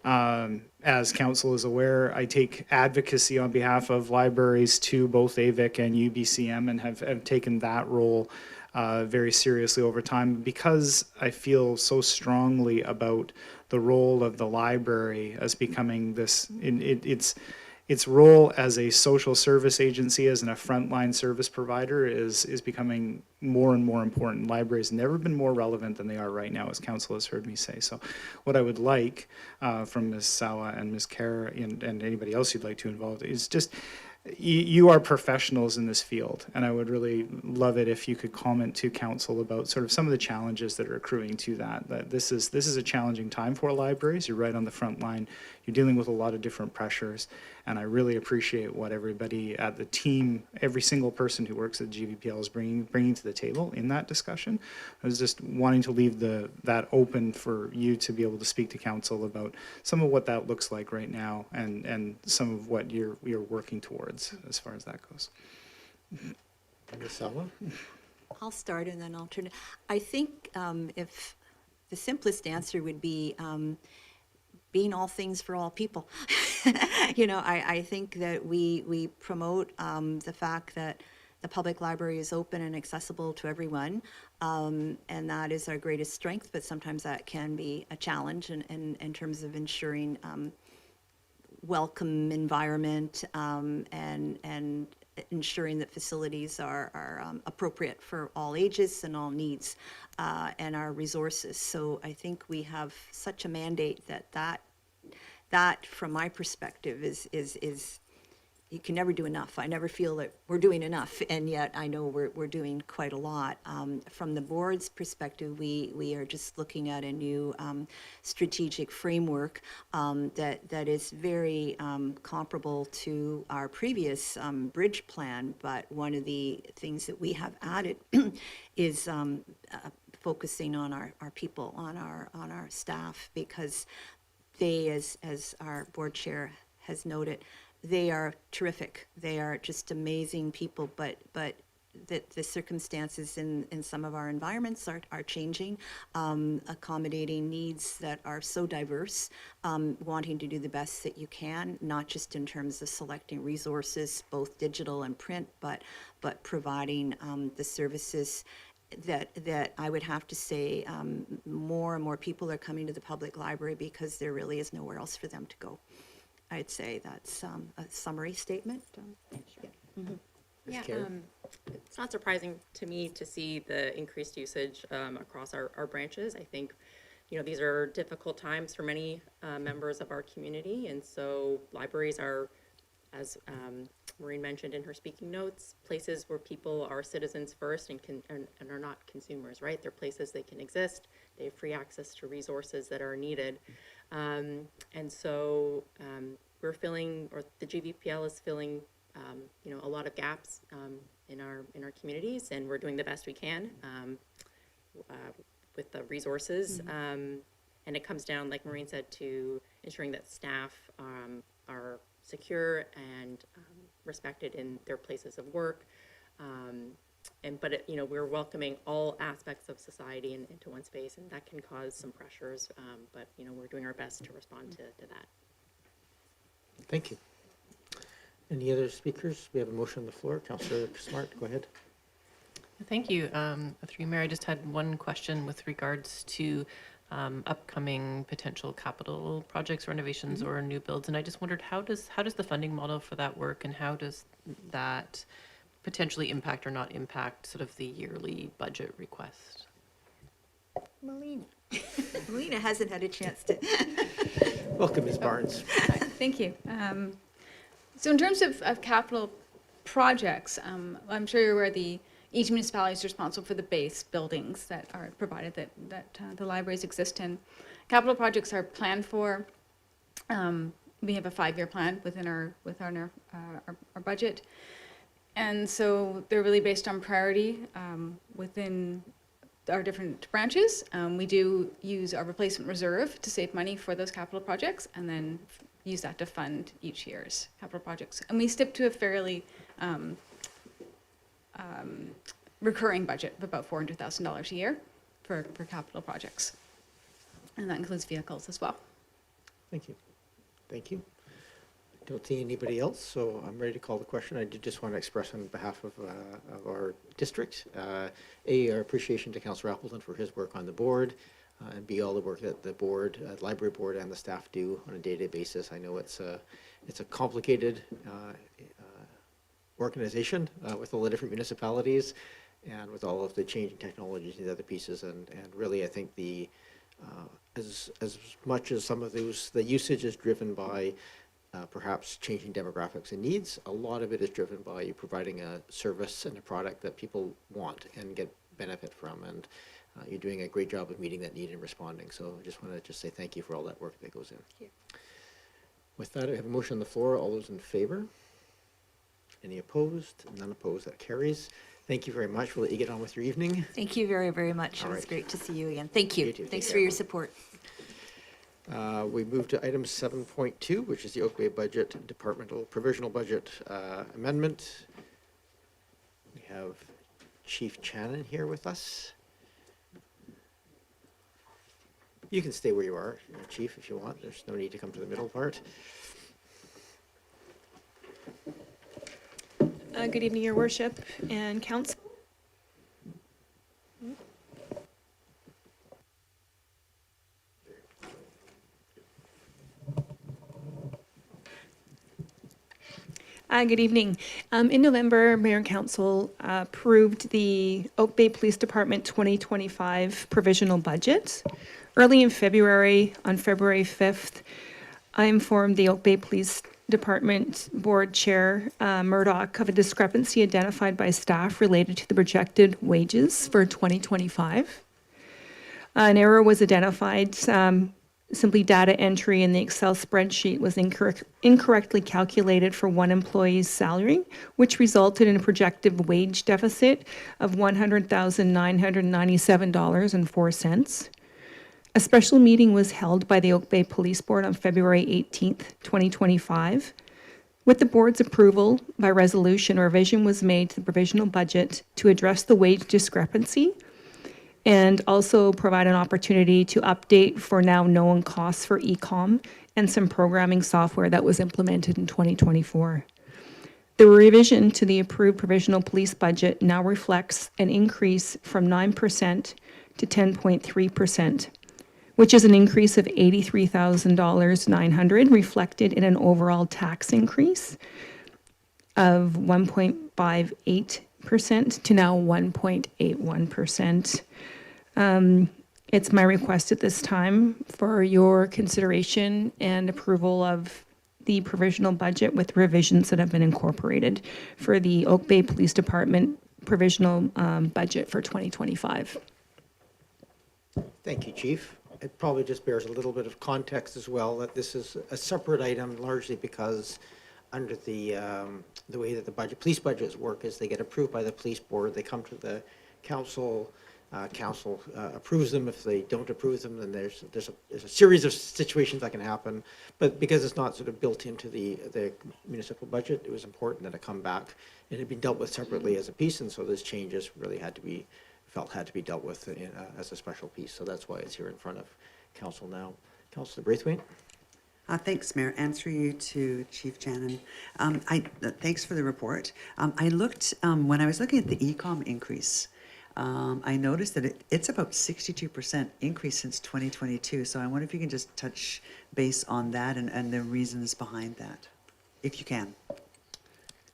As council is aware, I take advocacy on behalf of libraries to both AVIC and UBCM, and have taken that role very seriously over time, because I feel so strongly about the role of the library as becoming this, its role as a social service agency, as a frontline service provider, is becoming more and more important. Libraries have never been more relevant than they are right now, as council has heard me say. So what I would like from Ms. Sawa and Ms. Kerr and anybody else you'd like to involve is just, you are professionals in this field, and I would really love it if you could comment to council about sort of some of the challenges that are accruing to that this is a challenging time for libraries. You're right on the front line. You're dealing with a lot of different pressures, and I really appreciate what everybody at the team, every single person who works at GVPL is bringing to the table in that discussion. I was just wanting to leave that open for you to be able to speak to council about some of what that looks like right now, and some of what you're working towards as far as that goes. Ms. Sawa? I'll start and then I'll turn it. I think if the simplest answer would be being all things for all people. I think that we promote the fact that the public library is open and accessible to everyone, and that is our greatest strength, but sometimes that can be a challenge in terms of ensuring welcome environment and ensuring that facilities are appropriate for all ages and all needs and our resources. So I think we have such a mandate that from my perspective is you can never do enough. I never feel that we're doing enough, and yet I know we're doing quite a lot. From the board's perspective, we are just looking at a new strategic framework that is very comparable to our previous bridge plan, but one of the things that we have added is focusing on our people, on our staff, because they, as our board chair has noted, they are terrific. They are just amazing people, but the circumstances in some of our environments are changing, accommodating needs that are so diverse, wanting to do the best that you can, not just in terms of selecting resources, both digital and print, but providing the services that I would have to say more and more people are coming to the public library because there really is nowhere else for them to go. I'd say that's a summary statement. Ms. Yeah, Carey? it's not surprising to me to see the increased usage across our branches. I think, these are difficult times for many members of our community, and so libraries are, as Maureen mentioned in her speaking notes, places where people are citizens first and are not consumers, right? They're places they can exist. They have free access to resources that are needed. And so we're filling, or the GVPL is filling, a lot of gaps in our communities, and we're doing the best we can with the resources. And it comes down, like Maureen said, to ensuring that staff are secure and respected in their places of work. But we're welcoming all aspects of society into one space, and that can cause some pressures. But we're doing our best to respond to that. Thank you. Any other speakers? We have a motion on the floor. Councillor Smart, go ahead. Thank you. Through you, Mayor, I just had one question with regards to upcoming potential capital projects, renovations, or new builds, and I just wondered how does the funding model for that work, and how does that potentially impact or not impact sort of the yearly budget request? Melina. Melina hasn't had a chance to. Welcome, Ms. Barnes. Thank you. So in terms of capital projects, I'm sure you're aware each municipality is responsible for the base buildings that are provided that the libraries exist in. Capital projects are planned for. We have a 5-year plan within our budget, and so they're really based on priority within our different branches. We do use our replacement reserve to save money for those capital projects, and then use that to fund each year's capital projects. And we stick to a fairly recurring budget of about $400,000 a year for capital projects. And that includes vehicles as well. Thank you. Thank you. I don't see anybody else, so I'm ready to call the question. I did just want to express on behalf of our district, our appreciation to Councillor Appleton for his work on the board, and B, all the work that the board, library board, and the staff do on a day-to-day basis. I know it's a complicated organization with all the different municipalities and with all of the changing technologies and the other pieces. And really, I think as much as some of the usage is driven by perhaps changing demographics and needs, a lot of it is driven by you providing a service and a product that people want and get benefit from. And you're doing a great job of meeting that need and responding. So I just want to say thank you for all that work that goes in. Thank you. With that, I have a motion on the floor. All those in favor? Any opposed? None opposed. That carries. Thank you very much. We'll let you get on with your evening. Thank you very, very much. It All was right. great to see you again. Thank you. You too. Take Thanks care. for your support. We move to item 7.2, which is the Oak Bay Budget Departmental Provisional Budget Amendment. We have Chief Channon here with us. You can stay where you are, Chief, if you want. There's no need to come to the middle part. Good evening, Your Worship and Council. Good evening. In November, Mayor and Council approved the Oak Bay Police Department 2025 provisional budget. Early in February, on February 5th, I informed the Oak Bay Police Department Board Chair Murdoch of a discrepancy identified by staff related to the projected wages for 2025. An error was identified. Simply data entry in the Excel spreadsheet was incorrectly calculated for one employee's salary, which resulted in a projected wage deficit of $100,997.04. A special meeting was held by the Oak Bay Police Board on February 18th, 2025. With the board's approval, by resolution, a revision was made to the provisional budget to address the wage discrepancy and also provide an opportunity to update for now known costs for e-com and some programming software that was implemented in 2024. The revision to the approved provisional police budget now reflects an increase from 9% to 10.3%, which is an increase of $83,900, reflected in an overall tax increase of 1.58% to now 1.81%. It's my request at this time for your consideration and approval of the provisional budget with revisions that have been incorporated for the Oak Bay Police Department provisional budget for 2025. Thank you, Chief. It probably just bears a little bit of context as well, that this is a separate item largely because under the way that the police budgets work is they get approved by the police board, they come to the council, council approves them. If they don't approve them, then there's a series of situations that can happen. But because it's not sort of built into the municipal budget, it was important that it come back. It had been dealt with separately as a piece, and so those changes really had to be dealt with as a special piece. So that's why it's here in front of council now. Councillor Braithwaite. Thanks, Mayor. And through you to Chief Shannon. Thanks for the report. I looked, when I was looking at the e-com increase, I noticed that it's about 62% increase since 2022. So I wonder if you can just touch base on that and the reasons behind that, if you can.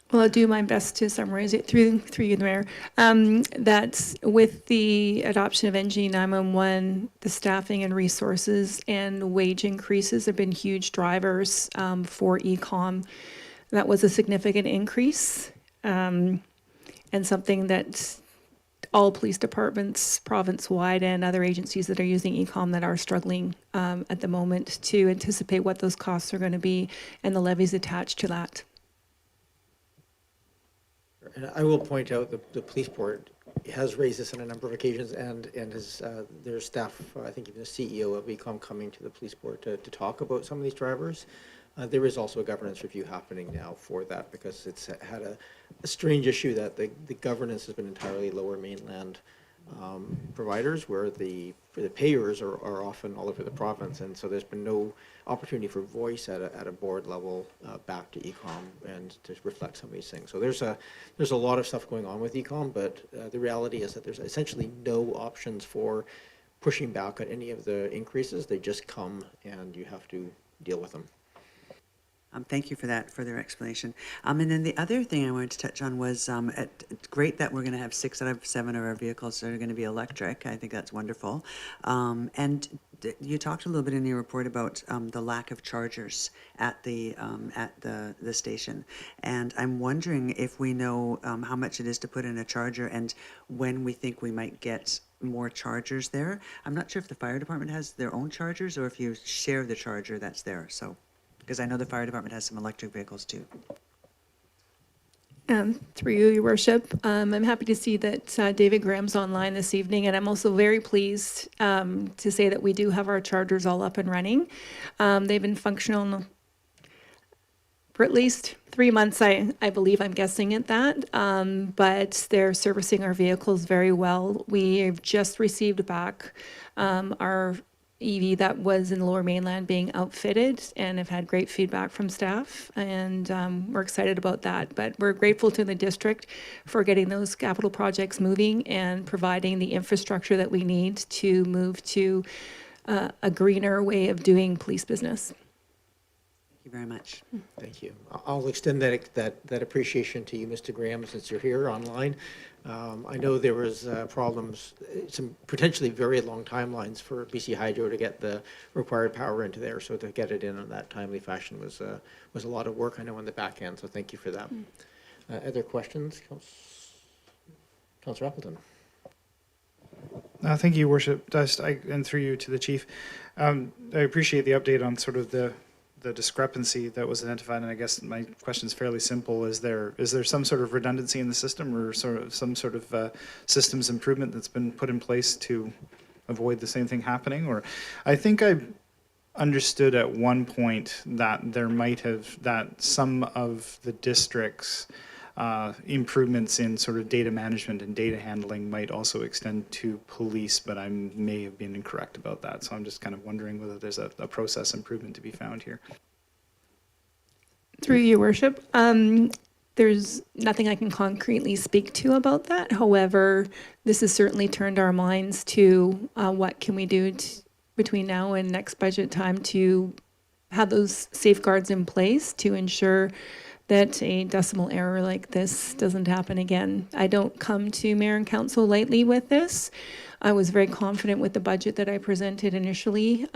Well, I'll do my best to summarize it through you, the Mayor. That with the adoption of NG 911, the staffing and resources and wage increases have been huge drivers for e-com. That was a significant increase and something that all police departments, province-wide, and other agencies that are using e-com that are struggling at the moment to anticipate what those costs are going to be and the levies attached to that. And I will point out the police board has raised this on a number of occasions, and has their staff, I think even the CEO of ECOM coming to the police board to talk about some of these drivers. There is also a governance review happening now for that, because it's had a strange issue that the governance has been entirely Lower Mainland providers, where the payers are often all over the province, and so there's been no opportunity for voice at a board level back to ECOM and to reflect some of these things. So there's a lot of stuff going on with ECOM, but the reality is that there's essentially no options for pushing back on any of the increases. They just come and you have to deal with them. Thank you for that further explanation. And then the other thing I wanted to touch on was it's great that we're going to have 6 out of 7 of our vehicles that are going to be electric. I think that's wonderful. And you talked a little bit in your report about the lack of chargers at the station. And I'm wondering if we know how much it is to put in a charger and when we think we might get more chargers there. I'm not sure if the fire department has their own chargers or if you share the charger that's there. So, because I know the fire department has some electric vehicles too. Through you, Your Worship, I'm happy to see that David Graham's online this evening, and I'm also very pleased to say that we do have our chargers all up and running. They've been functional for at least 3 months, I believe, I'm guessing at that, but they're servicing our vehicles very well. We have just received back our EV that was in the Lower Mainland being outfitted, and have had great feedback from staff, and we're excited about that. But we're grateful to the district for getting those capital projects moving and providing the infrastructure that we need to move to a greener way of doing police business. Thank you very much. Thank you. I'll extend that appreciation to you, Mr. Graham, since you're here online. I know there was problems, some potentially very long timelines for BC Hydro to get the required power into there, so to get it in that timely fashion was a lot of work, I know, on the back end, so thank you for that. Other questions? Councillor Appleton. Thank you, Your Worship. And through you to the Chief. I appreciate the update on sort of the discrepancy that was identified, and I guess my question is fairly simple. Is there some sort of redundancy in the system, or some sort of systems improvement that's been put in place to avoid the same thing happening? Or I think understood at one point that that some of the district's improvements in sort of data management and data handling might also extend to police, but I may have been incorrect about that. So I'm just kind of wondering whether there's a process improvement to be found here. Through your worship, there's nothing I can concretely speak to about that. However, this has certainly turned our minds to what can we do between now and next budget time to have those safeguards in place to ensure that a decimal error like this doesn't happen again. I don't come to mayor and council lightly with this. I was very confident with the budget that I presented initially,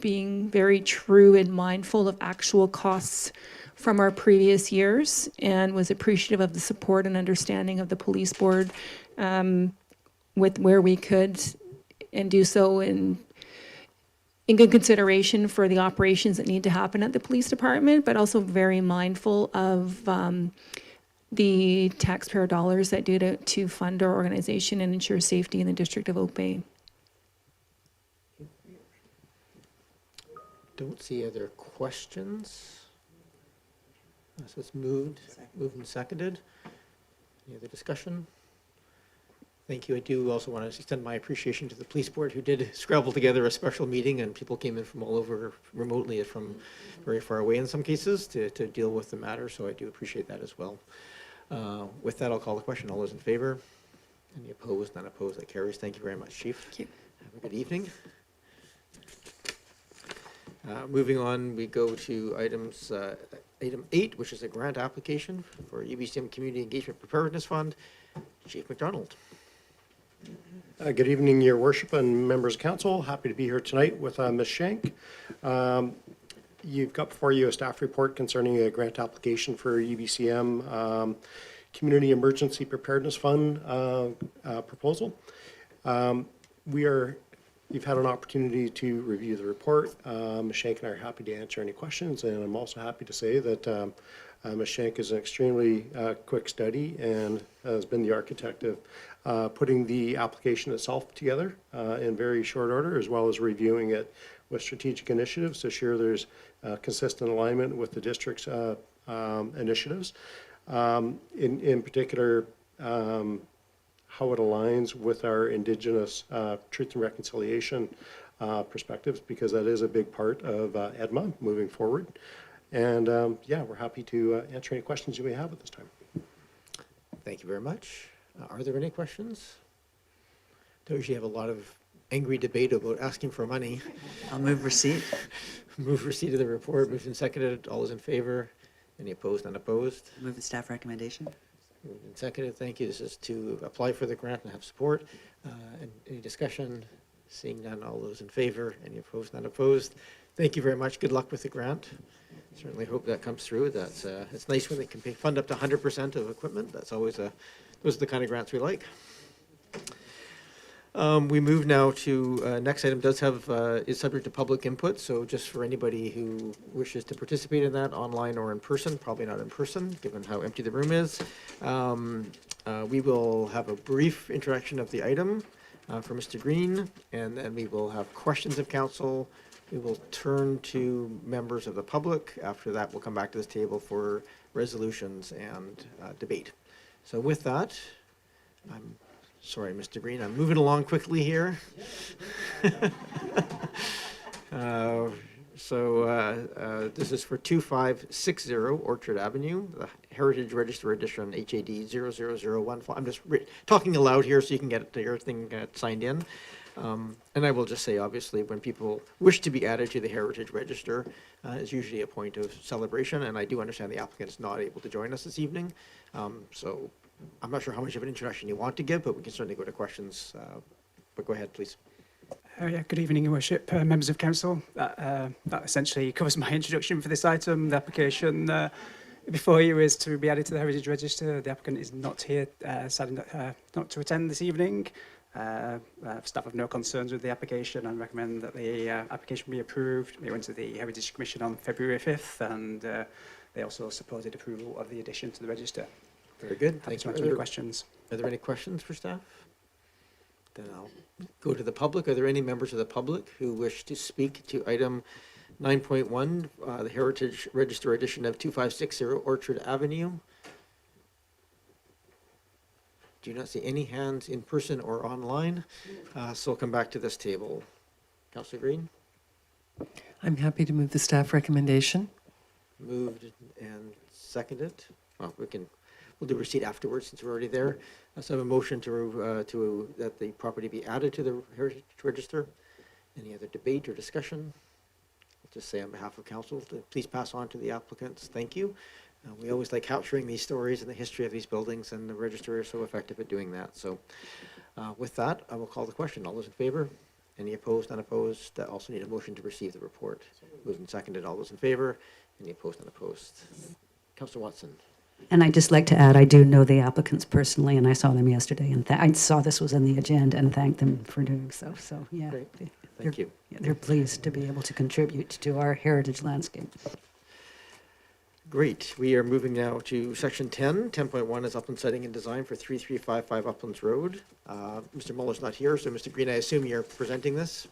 being very true and mindful of actual costs from our previous years, and was appreciative of the support and understanding of the police board with where we could, and do so in good consideration for the operations that need to happen at the police department, but also very mindful of the taxpayer dollars that do to fund our organization and ensure safety in the District of Oak Bay. Don't see other questions. So it's moved and seconded. Any other discussion? Thank you. I do also want to extend my appreciation to the police board, who did scrabble together a special meeting, and people came in from all over, remotely from very far away in some cases, to deal with the matter. So I do appreciate that as well. With that, I'll call the question. All those in favor? Any opposed? None opposed? That carries. Thank you very much, Chief. Thank you. Have a good evening. Moving on, we go to item 8, which is a grant application for UBCM Community Engagement Preparedness Fund. Chief McDonald. Good evening, Your Worship and members of council. Happy to be here tonight with Ms. Shank. You've got before you a staff report concerning a grant application for UBCM Community Emergency Preparedness Fund proposal. You've had an opportunity to review the report. Ms. Shank and I are happy to answer any questions, and I'm also happy to say that Ms. Shank is an extremely quick study and has been the architect of putting the application itself together in very short order, as well as reviewing it with strategic initiatives to ensure there's consistent alignment with the district's initiatives. In particular, how it aligns with our Indigenous truth and reconciliation perspectives, because that is a big part of EDMA moving forward. And yeah, we're happy to answer any questions you may have at this time. Thank you very much. Are there any questions? Don't usually have a lot of angry debate about asking for money. I'll move receipt. Move receipt of the report. Moved and seconded. All those in favor? Any opposed? None opposed? Move the staff recommendation. Moved and seconded. Thank you. This is to apply for the grant and have support. And any discussion? Seeing none. All those in favor? Any opposed? None opposed? Thank you very much. Good luck with the grant. Certainly hope that comes through. That's it's nice when they can fund up to 100% of equipment. That's always those are the kind of grants we like. We move now to next item does have is subject to public input. So just for anybody who wishes to participate in that online or in person, probably not in person, given how empty the room is. We will have a brief introduction of the item for Mr. Green, and then we will have questions of council. We will turn to members of the public. After that, we'll come back to this table for resolutions and debate. So with that, I'm sorry, Mr. Green, I'm moving along quickly here. This is for 2560 Orchard Avenue, the Heritage Register Edition HAD 00015. I'm just talking aloud here so you can get everything signed in. And I will just say, obviously, when people wish to be added to the Heritage Register, it's usually a point of celebration, and I do understand the applicant is not able to join us this evening. So I'm not sure how much of an introduction you want to give, but we can certainly go to questions. But go ahead, please. Yeah, good evening, Your Worship, members of council. That essentially covers my introduction for this item. The application before you is to be added to the Heritage Register. The applicant is not here, sadly not to attend this evening. Staff have no concerns with the application and recommend that the application be approved. It went to the Heritage Commission on February 5th, and they also supported approval of the addition to the register. Very good. Happy Thank to you. answer any questions. Are there any questions for staff? Then I'll go to the public. Are there any members of the public who wish to speak to item 9.1, the Heritage Register edition of 2560 Orchard Avenue? Do not see any hands in person or online, so we'll come back to this table. Councillor Green? I'm happy to move the staff recommendation. Moved and seconded. Well, we'll do receipt afterwards since we're already there. So I have a motion to that the property be added to the Heritage Register. Any other debate or discussion? I'll just say on behalf of council, please pass on to the applicants. Thank you. We always like capturing these stories and the history of these buildings, and the Register is so effective at doing that. So with that, I will call the question. All those in favor? Any opposed, unopposed? Also need a motion to receive the report. Moved and seconded. All those in favor? Any opposed, unopposed? Councillor Watson. And I'd just like to add, I do know the applicants personally, and I saw them yesterday, and I saw this was in the agenda and thanked them for doing so. So, yeah. Great. Thank you. They're pleased to be able to contribute to our heritage landscape. Great. We are moving now to section 10. 10.1 is upland setting and design for 3355 Uplands Road. Mr. Muller's not here, so Mr. Green, I assume you're presenting this?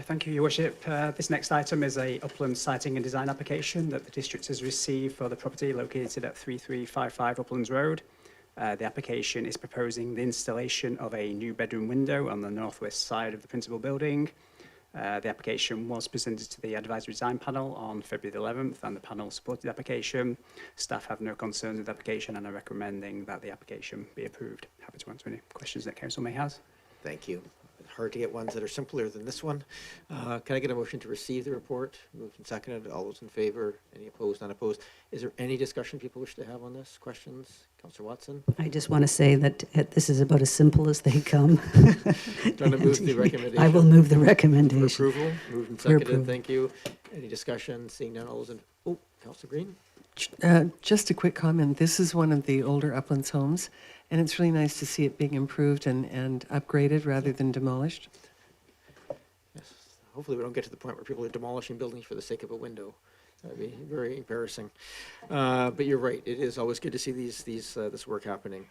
Thank you, Your Worship. This next item is a upland siting and design application that the district has received for the property located at 3355 Uplands Road. The application is proposing the installation of a new bedroom window on the northwest side of the principal building. The application was presented to the advisory design panel on February the 11th, and the panel supported the application. Staff have no concerns with the application and are recommending that the application be approved. Happy to answer any questions that council may have. Thank you. Hard to get ones that are simpler than this one. Can I get a motion to receive the report? Moved and seconded. All those in favor? Any opposed, unopposed? Is there any discussion people wish to have on this? Questions? Councillor Watson? I just want to say that this is about as simple as they come. Do you want to move the recommendation? I will move the For recommendation. approval? Moved and For seconded. approval. Thank you. Any discussion? Seeing none, all those in, oh, Councillor Green? Just a quick comment. This is one of the older Uplands homes, and it's really nice to see it being improved and upgraded rather than demolished. Yes. Hopefully we don't get to the point where people are demolishing buildings for the sake of a window. That'd be very embarrassing. But you're right. It is always good to see this work happening.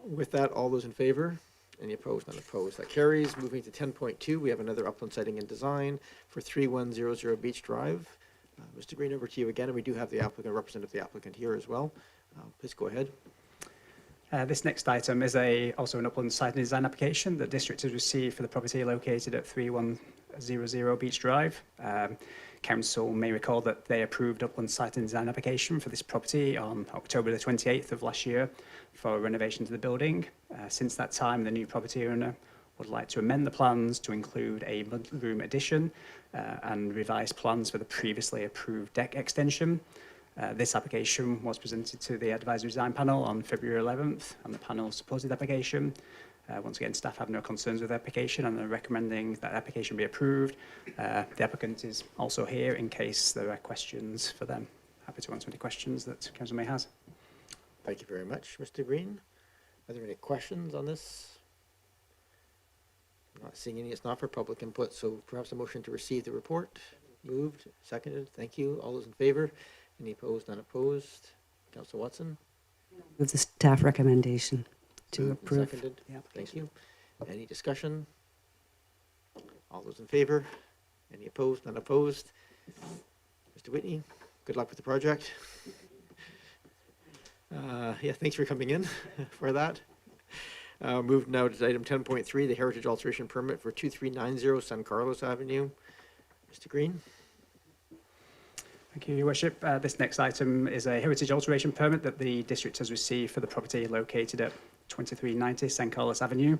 With that, all those in favor? Any opposed? None opposed. That carries. Moving to 10.2, we have another upland siting and design for 3100 Beach Drive. Mr. Green, over to you again, and we do have the applicant, representative of the applicant here as well. Please go ahead. This next item is also an upland site and design application that district has received for the property located at 3100 Beach Drive. Council may recall that they approved upland site and design application for this property on October the 28th of last year for renovation to the building. Since that time, the new property owner would like to amend the plans to include a mudroom addition and revised plans for the previously approved deck extension. This application was presented to the advisory design panel on February 11th, and the panel supported the application. Once again, staff have no concerns with the application and are recommending that the application be approved. The applicant is also here in case there are questions for them. Happy to answer any questions that council may have. Thank you very much, Mr. Green. Are there any questions on this? Not seeing any. It's not for public input, so perhaps a motion to receive the report. Moved, seconded. Thank you. All those in favor? Any opposed, none opposed? Councillor Watson? With the staff recommendation to Moved and approve. seconded. the Thank application. you. Any discussion? All those in favor? Any opposed, none opposed? Mr. Whitney, good luck with the project. Yeah, thanks for coming in for that. Moved now to item 10.3, the heritage alteration permit for 2390 San Carlos Avenue. Mr. Green? Thank you, Your Worship. This next item is a heritage alteration permit that the district has received for the property located at 2390 San Carlos Avenue.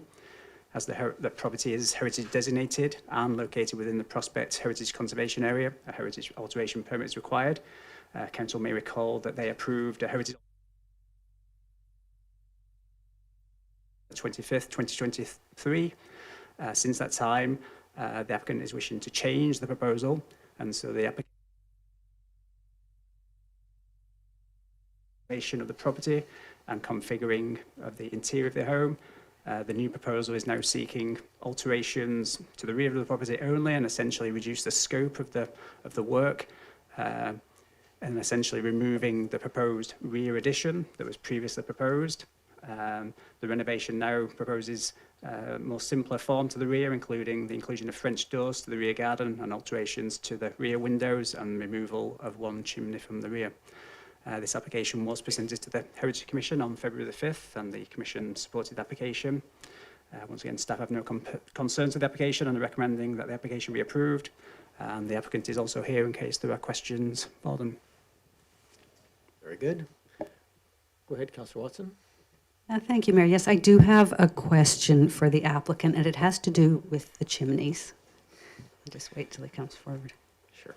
As the property is heritage designated and located within the Prospect Heritage Conservation Area, a heritage alteration permit is required. Council may recall that they approved a heritage 25th, 2023. Since that time, the applicant is wishing to change the proposal, and so the application of the property and configuring of the interior of the home. The new proposal is now seeking alterations to the rear of the property only and essentially reduce the scope of the work and essentially removing the proposed rear addition that was previously proposed The renovation now proposes a more simpler form to the rear, including the inclusion of French doors to the rear garden and alterations to the rear windows and removal of one chimney from the rear. This application was presented to the Heritage Commission on February the 5th, and the Commission supported the application. Once again, staff have no concerns with the application and are recommending that the application be approved. And the applicant is also here in case there are questions for them. Very good. Go ahead, Councillor Watson. Thank you, Mayor. Yes, I do have a question for the applicant, and it has to do with the chimneys. I'll just wait till he comes forward. Sure.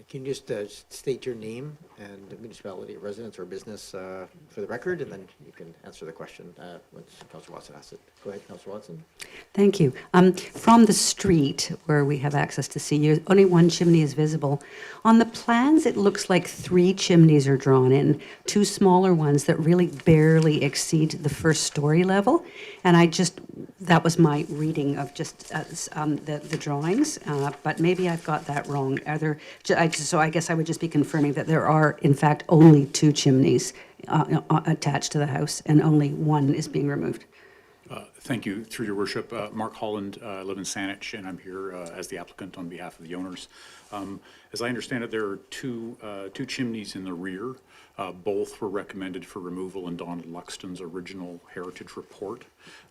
Can you just state your name and the municipality, residence, or business for the record, and then you can answer the question once Councillor Watson asks it. Go ahead, Councillor Watson. Thank you. From the street where we have access to see, only one chimney is visible. On the plans, it looks like 3 chimneys are drawn in, 2 smaller ones that really barely exceed the first story level. And that was my reading of just the drawings, but maybe I've got that wrong. So I guess I would just be confirming that there are, in fact, only 2 chimneys attached to the house, and only one is being removed. Thank you. Through your worship, Mark Holland, I live in Saanich, and I'm here as the applicant on behalf of the owners. As I understand it, there are two chimneys in the rear. Both were recommended for removal in Donald Luxton's original heritage report.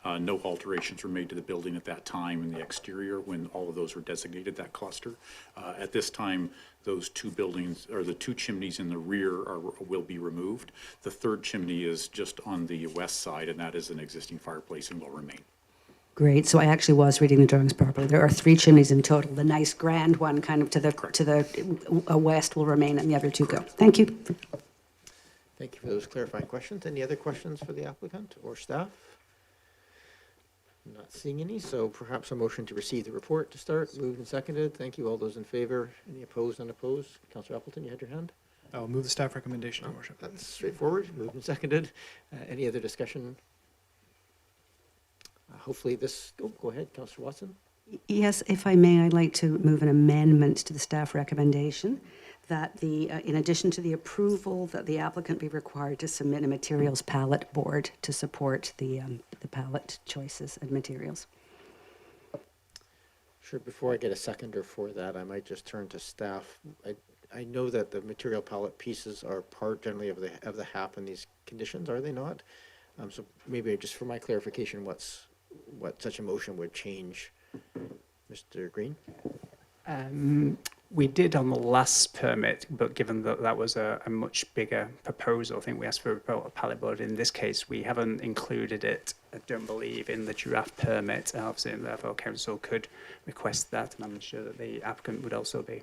No alterations were made to the building at that time in the exterior when all of those were designated that cluster. At this time, those 2 buildings, or the 2 chimneys in the rear will be removed. The 3rd chimney is just on the west side, and that is an existing fireplace and will remain. Great. So I actually was reading the drawings properly. There are 3 chimneys in total. The nice grand one kind of to the west will remain, and the other 2 go. Thank you. Thank you for those clarifying questions. Any other questions for the applicant or staff? Not seeing any, so perhaps a motion to receive the report to start. Moved and seconded. Thank you. All those in favor? Any opposed, unopposed? Councillor Appleton, you had your hand? I'll move the staff recommendation, Your Worship. That's straightforward. Moved and seconded. Any other discussion? Hopefully this, go ahead, Councillor Watson. Yes, if I may, I'd like to move an amendment to the staff recommendation that in addition to the approval, that the applicant be required to submit a materials palette board to support the palette choices and materials. Sure, before I get a seconder for that, I might just turn to staff. I know that the material palette pieces are part generally of the HAP in these conditions, are they not? So maybe just for my clarification, what such a motion would change, Mr. Green? We did on the last permit, but given that that was a much bigger proposal, I think we asked for a pallet board. In this case, we haven't included it, I don't believe, in the draft permit. Obviously, and therefore, council could request that, and I'm sure that the applicant would also be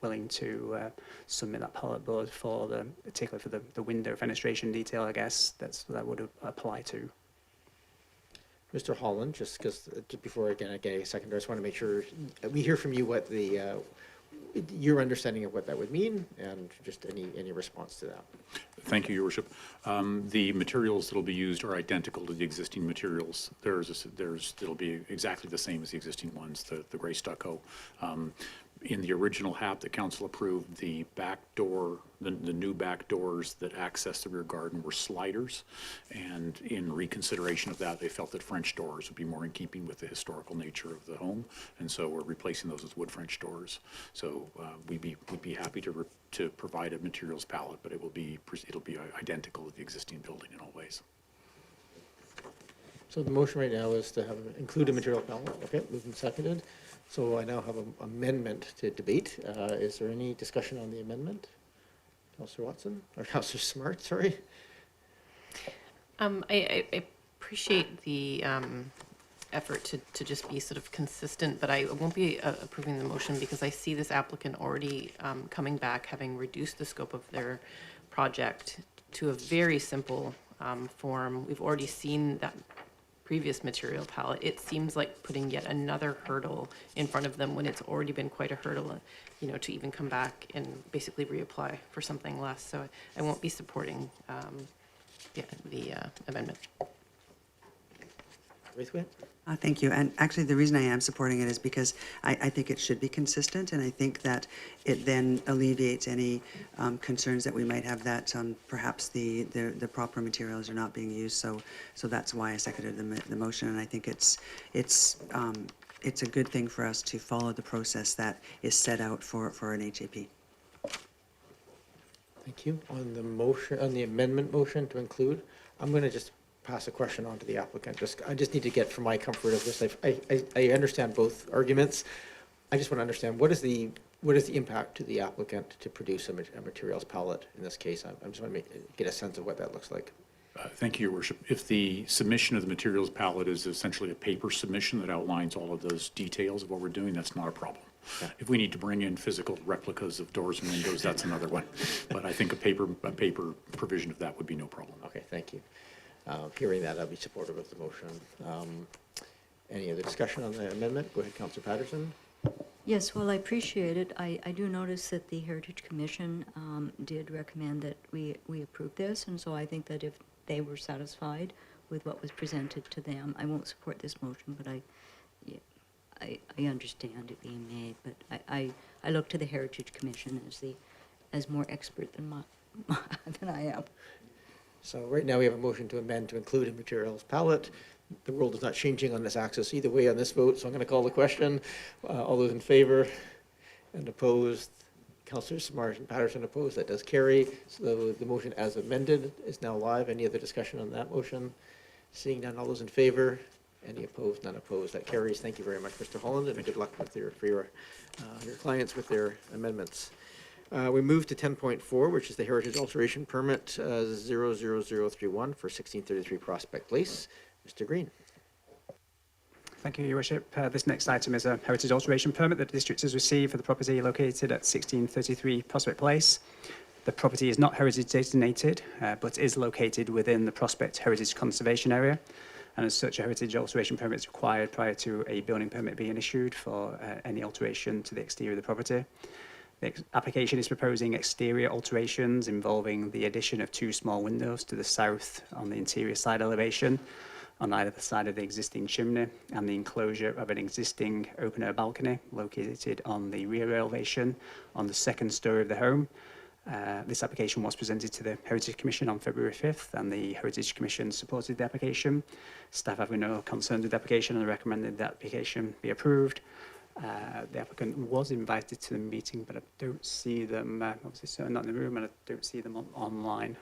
willing to submit that pallet board for particularly for the window fenestration detail, I guess, that would apply to. Mr. Holland, just because before I get a seconder, I just want to make sure we hear from you what your understanding of what that would mean, and just any response to that. Thank you, Your Worship. The materials that will be used are identical to the existing materials. It'll be exactly the same as the existing ones, the gray stucco. In the original HAP that council approved, the back door, the new back doors that access the rear garden were sliders, and in reconsideration of that, they felt that French doors would be more in keeping with the historical nature of the home, and so we're replacing those with wood French doors. So we'd be happy to provide a materials palette, but it'll be identical to the existing building in all ways. So the motion right now is to include a material palette. Okay, moved and seconded. So I now have an amendment to debate. Is there any discussion on the amendment? Councillor Watson, or Councillor Smart, sorry. I appreciate the effort to just be sort of consistent, but I won't be approving the motion because I see this applicant already coming back, having reduced the scope of their project to a very simple form. We've already seen that previous material palette. It seems like putting yet another hurdle in front of them when it's already been quite a hurdle, to even come back and basically reapply for something less. So I won't be supporting the amendment. Braithwaite? Thank you. And actually, the reason I am supporting it is because I think it should be consistent, and I think that it then alleviates any concerns that we might have that perhaps the proper materials are not being used. So that's why I seconded the motion, and I think it's a good thing for us to follow the process that is set out for an HAP. Thank you. On the motion, on the amendment motion to include, I'm going to just pass a question on to the applicant. I just need to get for my comfort of this. I understand both arguments. I just want to understand what is the impact to the applicant to produce a materials palette in this case? I just want to get a sense of what that looks like. Thank you, Your Worship. If the submission of the materials palette is essentially a paper submission that outlines all of those details of what we're doing, that's not a problem. Okay. If we need to bring in physical replicas of doors and windows, that's another one. But I think a paper provision of that would be no problem. Okay, thank you. Hearing that, I'll be supportive of the motion. Any other discussion on the amendment? Go ahead, Councillor Patterson. Yes, well, I appreciate it. I do notice that the Heritage Commission did recommend that we approve this, and so I think that if they were satisfied with what was presented to them, I won't support this motion, but I understand it being made. But I look to the Heritage Commission as more expert than I am. So right now we have a motion to amend to include a materials palette. The world is not changing on this axis either way on this vote, so I'm going to call the question. All those in favor and opposed? Councillor Smart and Patterson opposed. That does carry. So the motion as amended is now live. Any other discussion on that motion? Seeing none, all those in favor? Any opposed? None opposed. That carries. Thank you very much, Mr. Holland, and good luck with your clients with their amendments. We move to 10.4, which is the Heritage Alteration Permit 00031 for 1633 Prospect Place. Mr. Green. Thank you, Your Worship. This next item is a heritage alteration permit that the district has received for the property located at 1633 Prospect Place. The property is not heritage designated, but is located within the Prospect Heritage Conservation Area, and as such, a heritage alteration permit is required prior to a building permit being issued for any alteration to the exterior of the property. The application is proposing exterior alterations involving the addition of 2 small windows to the south on the interior side elevation, on either side of the existing chimney, and the enclosure of an existing open-air balcony located on the rear elevation on the 2nd story of the home. This application was presented to the Heritage Commission on February 5th, and the Heritage Commission supported the application. Staff have no concerns with the application and recommended the application be approved. The applicant was invited to the meeting, but I don't see them, obviously certainly not in the room, and I don't see them online.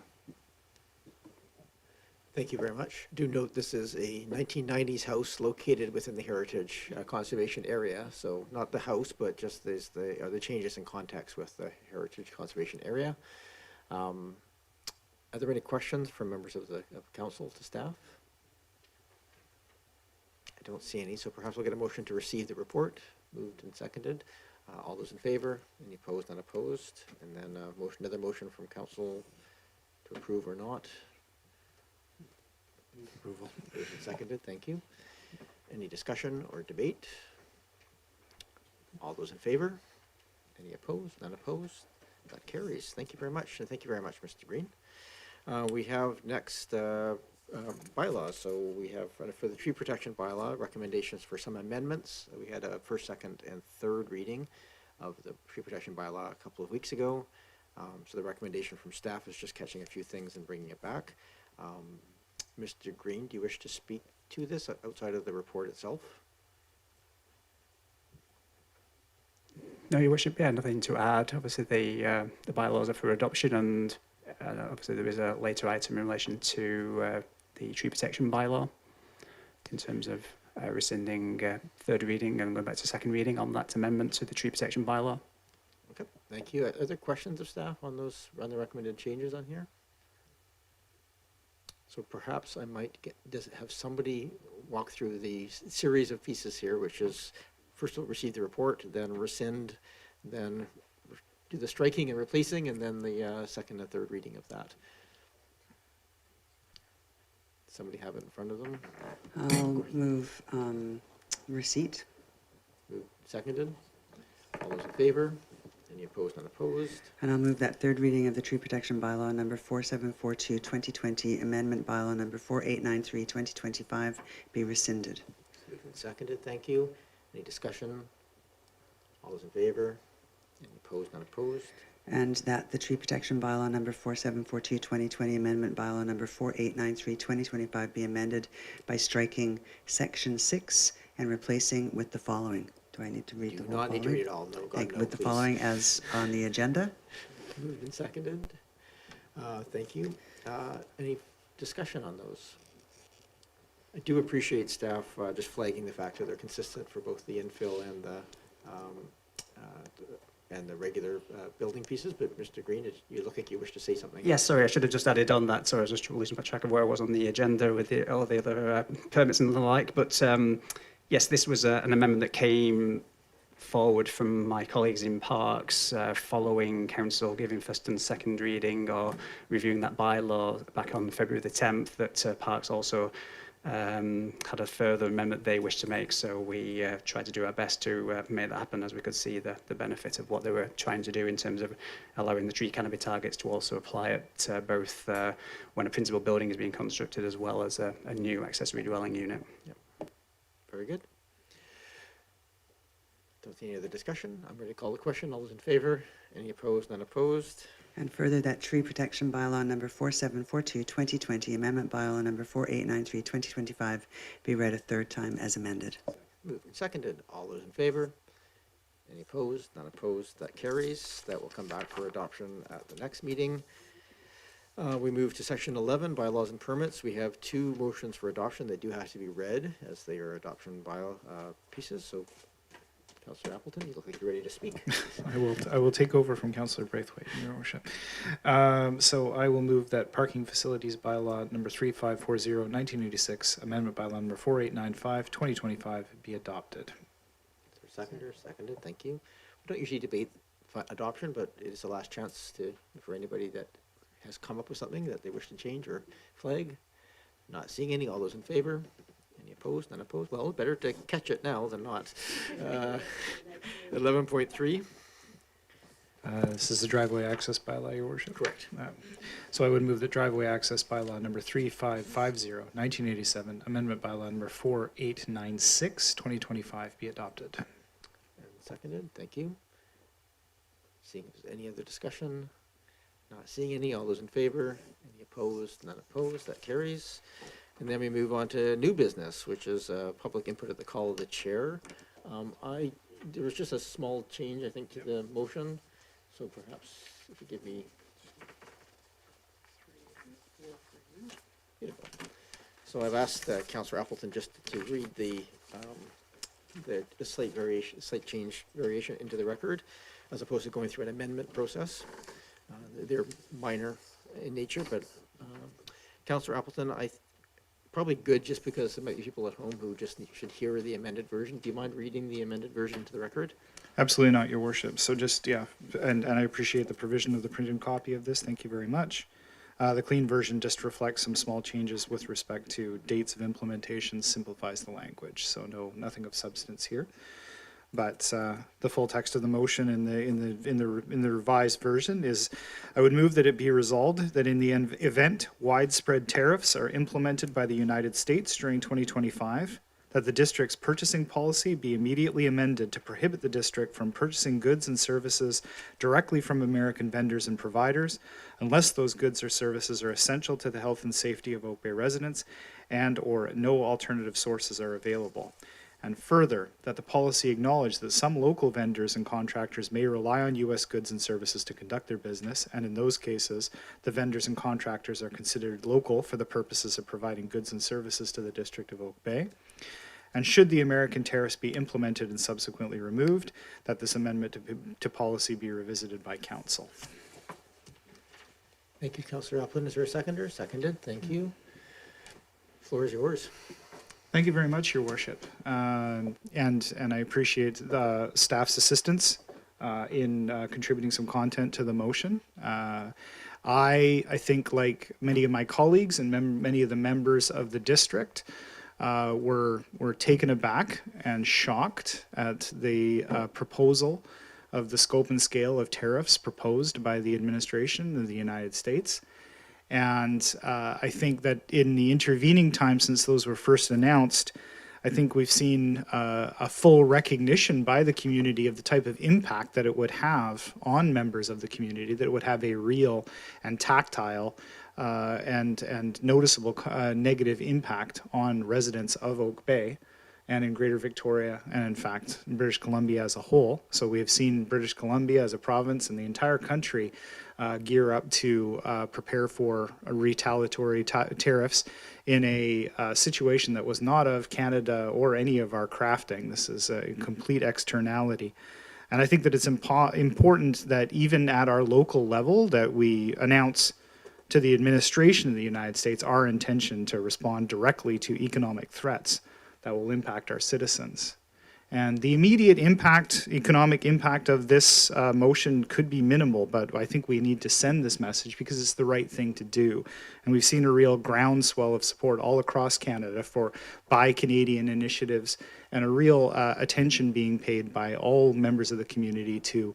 Thank you very much. Do note this is a 1990s house located within the Heritage Conservation Area, so not the house, but just the changes in context with the Heritage Conservation Area. Are there any questions from members of council to staff? I don't see any, so perhaps we'll get a motion to receive the report. Moved and seconded. All those in favor? Any opposed? Unopposed? And then another motion from council to approve or not. Approval. Moved and seconded. Thank you. Any discussion or debate? All those in favor? Any opposed? None opposed? That carries. Thank you very much, and thank you very much, Mr. Green. We have next bylaws. So we have for the tree protection bylaw recommendations for some amendments. We had a first, second, and third reading of the tree protection bylaw a couple of weeks ago. So the recommendation from staff is just catching a few things and bringing it back. Mr. Green, do you wish to speak to this outside of the report itself? No, Your Worship, yeah, nothing to add. Obviously, the bylaws are for adoption, and obviously there is a later item in relation to the tree protection bylaw in terms of rescinding third reading and going back to second reading on that amendment to the tree protection bylaw. Okay, thank you. Are there questions of staff on the recommended changes on here? So perhaps I might have somebody walk through the series of pieces here, which is first we'll receive the report, then rescind, then do the striking and replacing, and then the second and third reading of that. Somebody have it in front of them? I'll move receipt. Moved, seconded. All those in favor? Any opposed, unopposed? And I'll move that third reading of the tree protection bylaw number 4742-2020, amendment bylaw number 4893-2025 be rescinded. and seconded, thank you. Any discussion? All those in favor? Any opposed, none opposed? And that the tree protection bylaw number 4742, 2020, amendment bylaw number 4893, 2025 be amended by striking section 6 and replacing with the following. Do I need to read Do the whole not need to following? read it all, no, God, Thank- no, With the please. following as on the agenda? Moved and seconded. Thank you. Any discussion on those? I do appreciate staff just flagging the fact that they're consistent for both the infill and the regular building pieces, but Mr. Green, you look like you wish to say something. Yes, sorry, I should have just added on that. Sorry, I was just losing my track of where I was on the agenda with all the other permits and the like. But yes, this was an amendment that came forward from my colleagues in Parks following council giving first and second reading or reviewing that bylaw back on February the 10th, that Parks also had a further amendment they wished to make. So we tried to do our best to make that happen, as we could see the benefit of what they were trying to do in terms of allowing the tree canopy targets to also apply at both when a principal building is being constructed as well as a new accessory dwelling unit. Very good. Don't see any other discussion. I'm ready to call the question. All those in favor? Any opposed? None opposed? And further, that tree protection bylaw number 4742, 2020, amendment bylaw number 4893, 2025 be read a third time as amended. Moved and seconded. All those in favor? Any opposed? None opposed? That carries. That will come back for adoption at the next meeting. We move to section 11, bylaws and permits. We have two motions for adoption. They do have to be read as they are adoption pieces. So, Councillor Appleton, you look like you're ready to speak. I will take over from Councillor Braithwaite, Your Worship. So I will move that parking facilities bylaw number 3540, 1986, amendment bylaw number 4895, 2025 be adopted. Seconder, seconded. Thank you. We don't usually debate adoption, but it is the last chance for anybody that has come up with something that they wish to change or flag. Not seeing any. All those in favor? Any opposed? None opposed? Well, better to catch it now than not. 11.3. This is the driveway access bylaw, Your Worship? Correct. So I would move that driveway access bylaw number 3550, 1987, amendment bylaw number 4896, 2025 be adopted. And seconded. Thank you. Seeing if there's any other discussion. Not seeing any. All those in favor? Any opposed? None opposed. That carries. And then we move on to new business, which is public input at the call of the chair. There was just a small change, I think, to the motion. So perhaps if you give me. Beautiful. So I've asked Councillor Appleton just to read the slight change variation into the record, as opposed to going through an amendment process. They're minor in nature, but Councillor Appleton, probably good just because there might be people at home who just should hear the amended version. Do you mind reading the amended version to the record? Absolutely not, Your Worship. So just, yeah, and I appreciate the provision of the printed copy of this. Thank you very much. The clean version just reflects some small changes with respect to dates of implementation, simplifies the language. So nothing of substance here. But the full text of the motion in the revised version is, I would move that it be resolved that in the event widespread tariffs are implemented by the United States during 2025, that the district's purchasing policy be immediately amended to prohibit the district from purchasing goods and services directly from American vendors and providers, unless those goods or services are essential to the health and safety of Oak Bay residents and/or no alternative sources are available. And further, that the policy acknowledge that some local vendors and contractors may rely on U.S. goods and services to conduct their business, and in those cases, the vendors and contractors are considered local for the purposes of providing goods and services to the District of Oak Bay. And should the American tariffs be implemented and subsequently removed, that this amendment to policy be revisited by Council. Thank you, Councillor Appleton. Is there a seconder? Seconded. Thank you. Floor is yours. Thank you very much, Your Worship. And I appreciate the staff's assistance in contributing some content to the motion. I think, like many of my colleagues and many of the members of the district, were taken aback and shocked at the proposal of the scope and scale of tariffs proposed by the administration of the United States. And I think that in the intervening time since those were first announced, I think we've seen a full recognition by the community of the type of impact that it would have on members of the community, that it would have a real and tactile and noticeable negative impact on residents of Oak Bay and in Greater Victoria, and in fact, British Columbia as a whole. So we have seen British Columbia as a province and the entire country gear up to prepare for retaliatory tariffs in a situation that was not of Canada or any of our crafting. This is a complete externality. And I think that it's important that even at our local level that we announce to the administration of the United States our intention to respond directly to economic threats that will impact our citizens. And the immediate impact, economic impact of this motion could be minimal, but I think we need to send this message because it's the right thing to do. And we've seen a real groundswell of support all across Canada for Buy Canadian initiatives and a real attention being paid by all members of the community to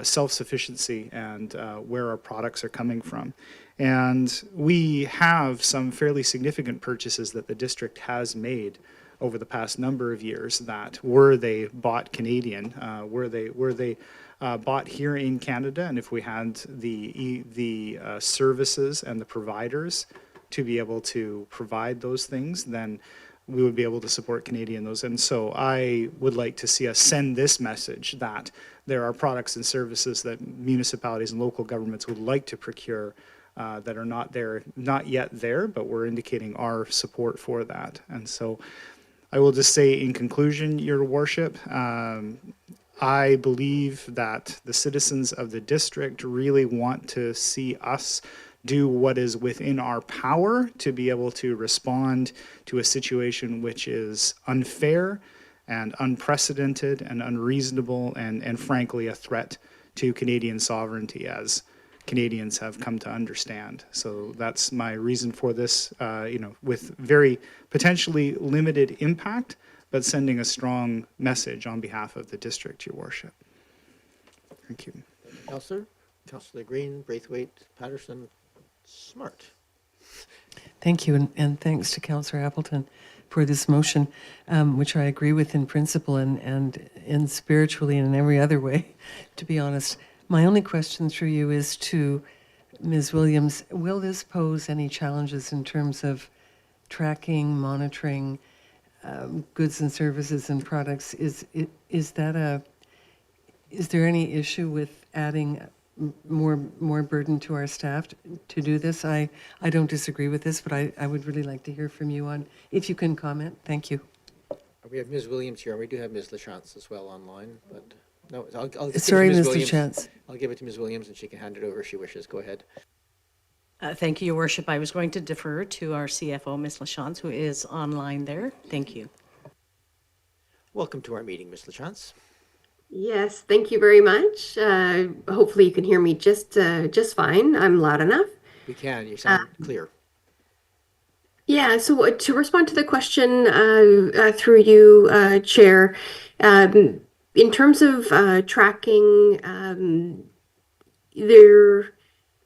self-sufficiency and where our products are coming from. And we have some fairly significant purchases that the district has made over the past number of years that were they bought Canadian, were they bought here in Canada, and if we had the services and the providers to be able to provide those things, then we would be able to support Canadian those. And so I would like to see us send this message that there are products and services that municipalities and local governments would like to procure that are not yet there, but we're indicating our support for that. And so I will just say in conclusion, Your Worship, I believe that the citizens of the district really want to see us do what is within our power to be able to respond to a situation which is unfair and unprecedented and unreasonable and frankly a threat to Canadian sovereignty as Canadians have come to understand. So that's my reason for this, with very potentially limited impact, but sending a strong message on behalf of the district, Your Worship. Thank you. Councillor Green, Braithwaite, Patterson, Smart. Thank you, and thanks to Councillor Appleton for this motion, which I agree with in principle and spiritually and in every other way, to be honest. My only question through you is to Ms. Williams. Will this pose any challenges in terms of tracking, monitoring goods and services and products? Is there any issue with adding more burden to our staff to do this? I don't disagree with this, but I would really like to hear from you on, if you can comment. Thank you. We have Ms. Williams here, and we do have Ms. Lachance as well online, but no, I'll Sorry, give it to Ms. Williams. Lachance. I'll give it to Ms. Williams, and she can hand it over if she wishes. Go ahead. Thank you, Your Worship. I was going to defer to our CFO, Ms. Lachance, who is online there. Thank you. Welcome to our meeting, Ms. Lachance. Yes, thank you very much. Hopefully you can hear me just fine. I'm loud enough. We can. You sound clear. Yeah, so to respond to the question through you, Chair, in terms of tracking,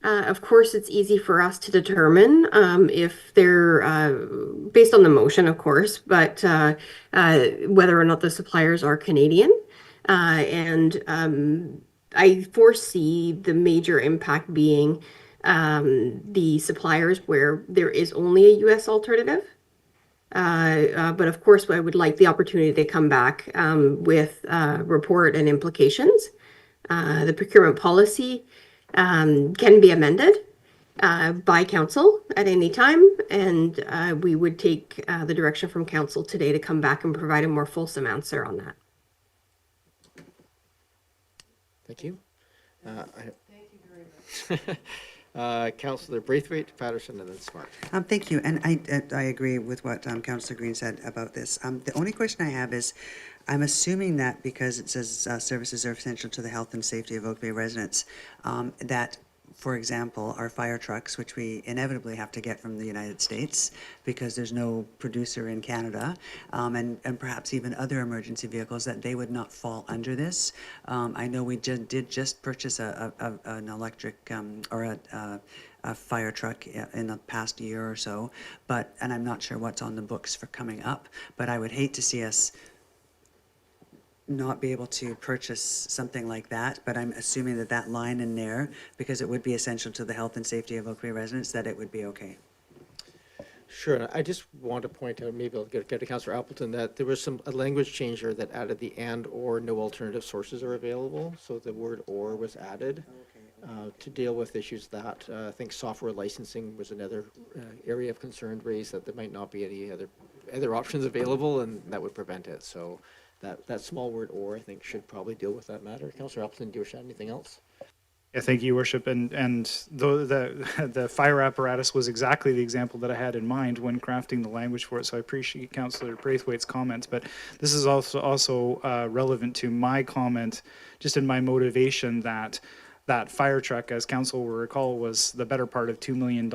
of course, it's easy for us to determine if they're, based on the motion, of course, but whether or not the suppliers are Canadian. And I foresee the major impact being the suppliers where there is only a U.S. alternative. But of course, I would like the opportunity to come back with report and implications. The procurement policy can be amended by council at any time, and we would take the direction from council today to come back and provide a more fulsome answer on that. Thank you. Thank you very much. Councillor Braithwaite, Patterson, and then Smart. Thank you, and I agree with what Councillor Green said about this. The only question I have is, I'm assuming that because it says services are essential to the health and safety of Oak Bay residents, that, for example, our fire trucks, which we inevitably have to get from the United States because there's no producer in Canada, and perhaps even other emergency vehicles, that they would not fall under this. I know we did just purchase an electric or fire truck in the past year or so, and I'm not sure what's on the books for coming up, but I would hate to see us not be able to purchase something like that, but I'm assuming that that line in there, because it would be essential to the health and safety of Oak Bay residents, that it would be okay. Sure, and I just want to point out, maybe I'll get to Councillor Appleton, that there was a language change here that added the and or no alternative sources are available. So the word or was added to deal with issues that I think software licensing was another area of concern raised, that there might not be any other options available, and that would prevent it. So that small word or, I think, should probably deal with that matter. Councillor Appleton, do you wish to add anything else? Yeah, thank you, Your Worship. And the fire apparatus was exactly the example that I had in mind when crafting the language for it. So I appreciate Councillor Braithwaite's comments. But this is also relevant to my comment, just in my motivation that fire truck, as Council will recall, was the better part of $2 million.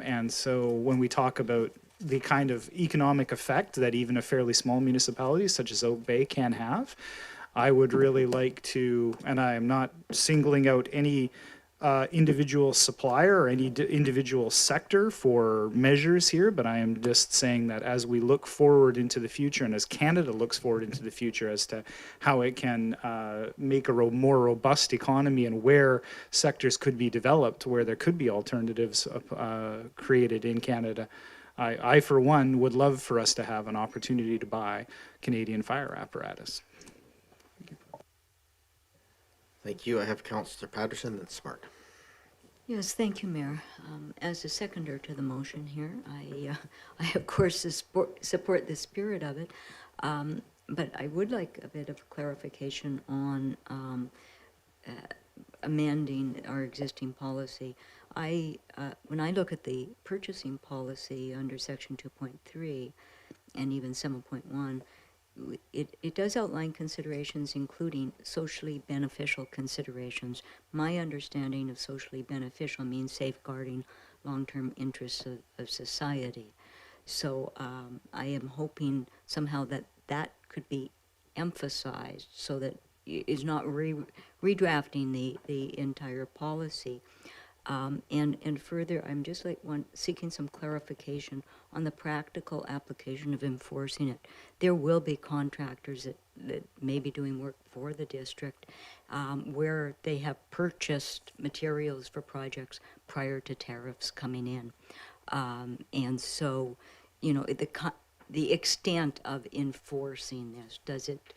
And so when we talk about the kind of economic effect that even a fairly small municipality such as Oak Bay can have, I would really like to, and I am not singling out any individual supplier or any individual sector for measures here, but I am just saying that as we look forward into the future, and as Canada looks forward into the future as to how it can make a more robust economy and where sectors could be developed, where there could be alternatives created in Canada, I, for one, would love for us to have an opportunity to buy Canadian fire apparatus. Thank you. I have Councillor Patterson and Smart. Yes, thank you, Mayor. As a seconder to the motion here, I of course support the spirit of it, but I would like a bit of clarification on amending our existing policy. When I look at the purchasing policy under section 2.3 and even 7.1, it does outline considerations including socially beneficial considerations. My understanding of socially beneficial means safeguarding long-term interests of society. So I am hoping somehow that could be emphasized so that it's not redrafting the entire policy. And further, I'm just seeking some clarification on the practical application of enforcing it. There will be contractors that may be doing work for the district where they have purchased materials for projects prior to tariffs coming in. And so, you know, the extent of enforcing this, does it,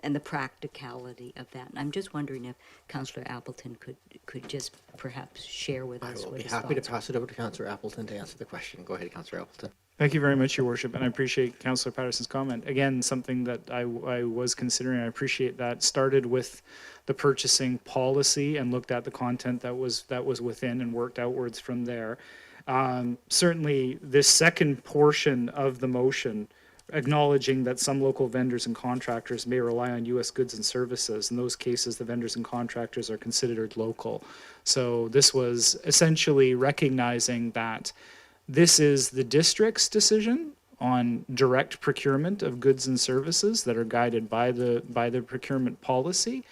and the practicality of that. And I'm just wondering if Councillor Appleton could just perhaps share with us I will what be his happy to thoughts are. pass it over to Councillor Appleton to answer the question. Go ahead, Councillor Appleton. Thank you very much, Your Worship, and I appreciate Councillor Patterson's comment. Again, something that I was considering. I appreciate that. Started with the purchasing policy and looked at the content that was within and worked outwards from there. Certainly, this second portion of the motion, acknowledging that some local vendors and contractors may rely on U.S. goods and services. In those cases, the vendors and contractors are considered local. So this was essentially recognizing that this is the district's decision on direct procurement of goods and services that are guided by the procurement policy.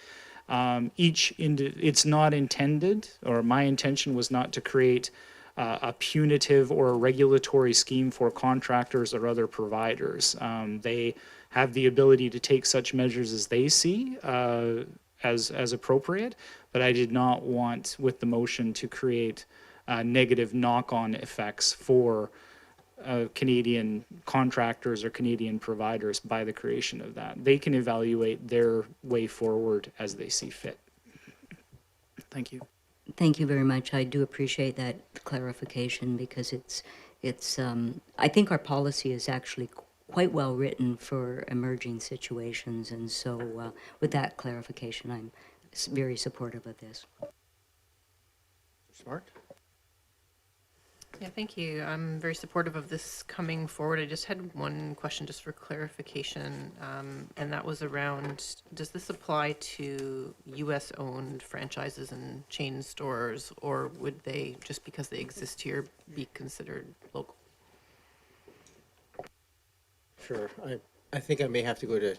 It's not intended, or my intention was not to create a punitive or a regulatory scheme for contractors or other providers. They have the ability to take such measures as they see as appropriate, but I did not want with the motion to create negative knock-on effects for Canadian contractors or Canadian providers by the creation of that. They can evaluate their way forward as they see fit. Thank you. Thank you very much. I do appreciate that clarification because I think our policy is actually quite well written for emerging situations. And so with that clarification, I'm very supportive of this. Smart. Yeah, thank you. I'm very supportive of this coming forward. I just had one question just for clarification, and that was around, does this apply to U.S.-owned franchises and chain stores, or would they, just because they exist here, be considered local? Sure. I think I may have to go to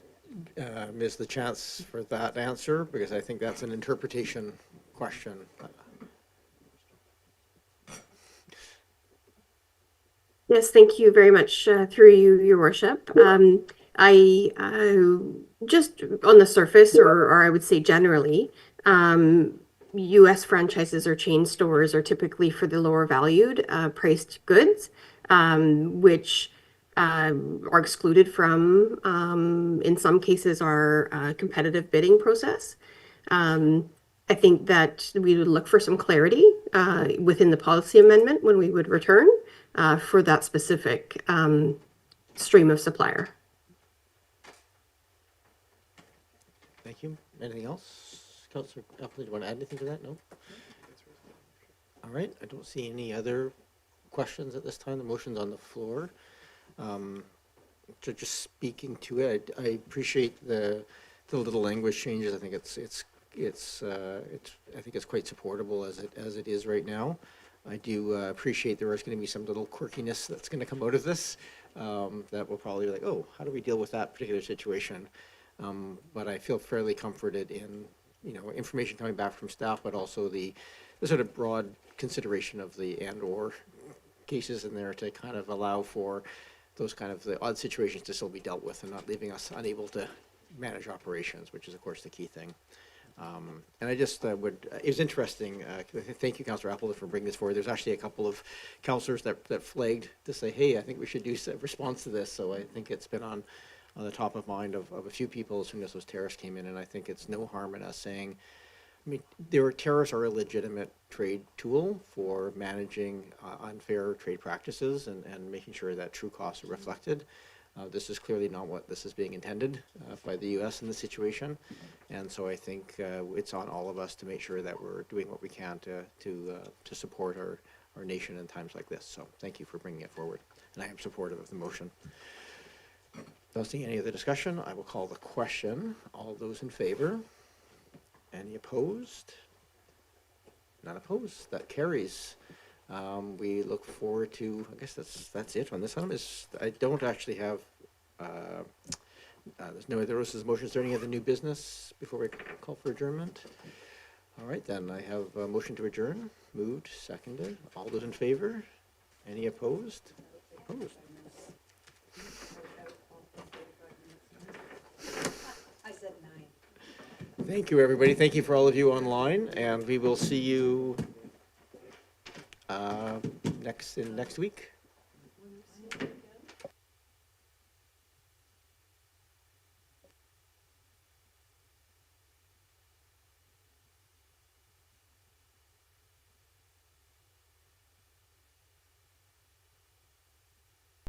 Ms. LaChance for that answer, because I think that's an interpretation question. Yes, thank you very much, through you, Your Worship. I just on the surface, or I would say generally, U.S. franchises or chain stores are typically for the lower valued priced goods, which are excluded from, in some cases, our competitive bidding process. I think that we would look for some clarity within the policy amendment when we would return for that specific stream of supplier. Thank you. Anything else? Councillor Appley, do you want to add anything to that? No? All right, I don't see any other questions at this time. The motion's on the floor. Just speaking to it, I appreciate the little language changes. I think I think it's quite supportable as it is right now. I do appreciate there is going to be some little quirkiness that's going to come out of this that will probably be like, oh, how do we deal with that particular situation? But I feel fairly comforted in, information coming back from staff, but also the sort of broad consideration of the and/or cases in there to kind of allow for those kind of the odd situations to still be dealt with and not leaving us unable to manage operations, which is of course the key thing. And I just it was interesting, thank you, Councillor Appleton, for bringing this forward. There's actually a couple of councillors that flagged to say, hey, I think we should do a response to this. So I think it's been on the top of mind of a few people as soon as those tariffs came in. And I think it's no harm in us saying, tariffs are a legitimate trade tool for managing unfair trade practices and making sure that true costs are reflected. This is clearly not what this is being intended by the U.S. in this situation, and so I think it's on all of us to make sure that we're doing what we can to support our nation in times like this. So thank you for bringing it forward, and I am supportive of the motion. Don't see any other discussion. I will call the question. All those in favor? Any opposed? None opposed. That carries. We look forward to, I guess that's it on this item. I don't actually have, there's no other motions. Is there any other new business before we call for adjournment? All right, then I have a motion to adjourn. Moved, seconded. All those in favor? Any opposed? Opposed. I said 9. Thank you, everybody. Thank you for all of you online, and we will see you next week.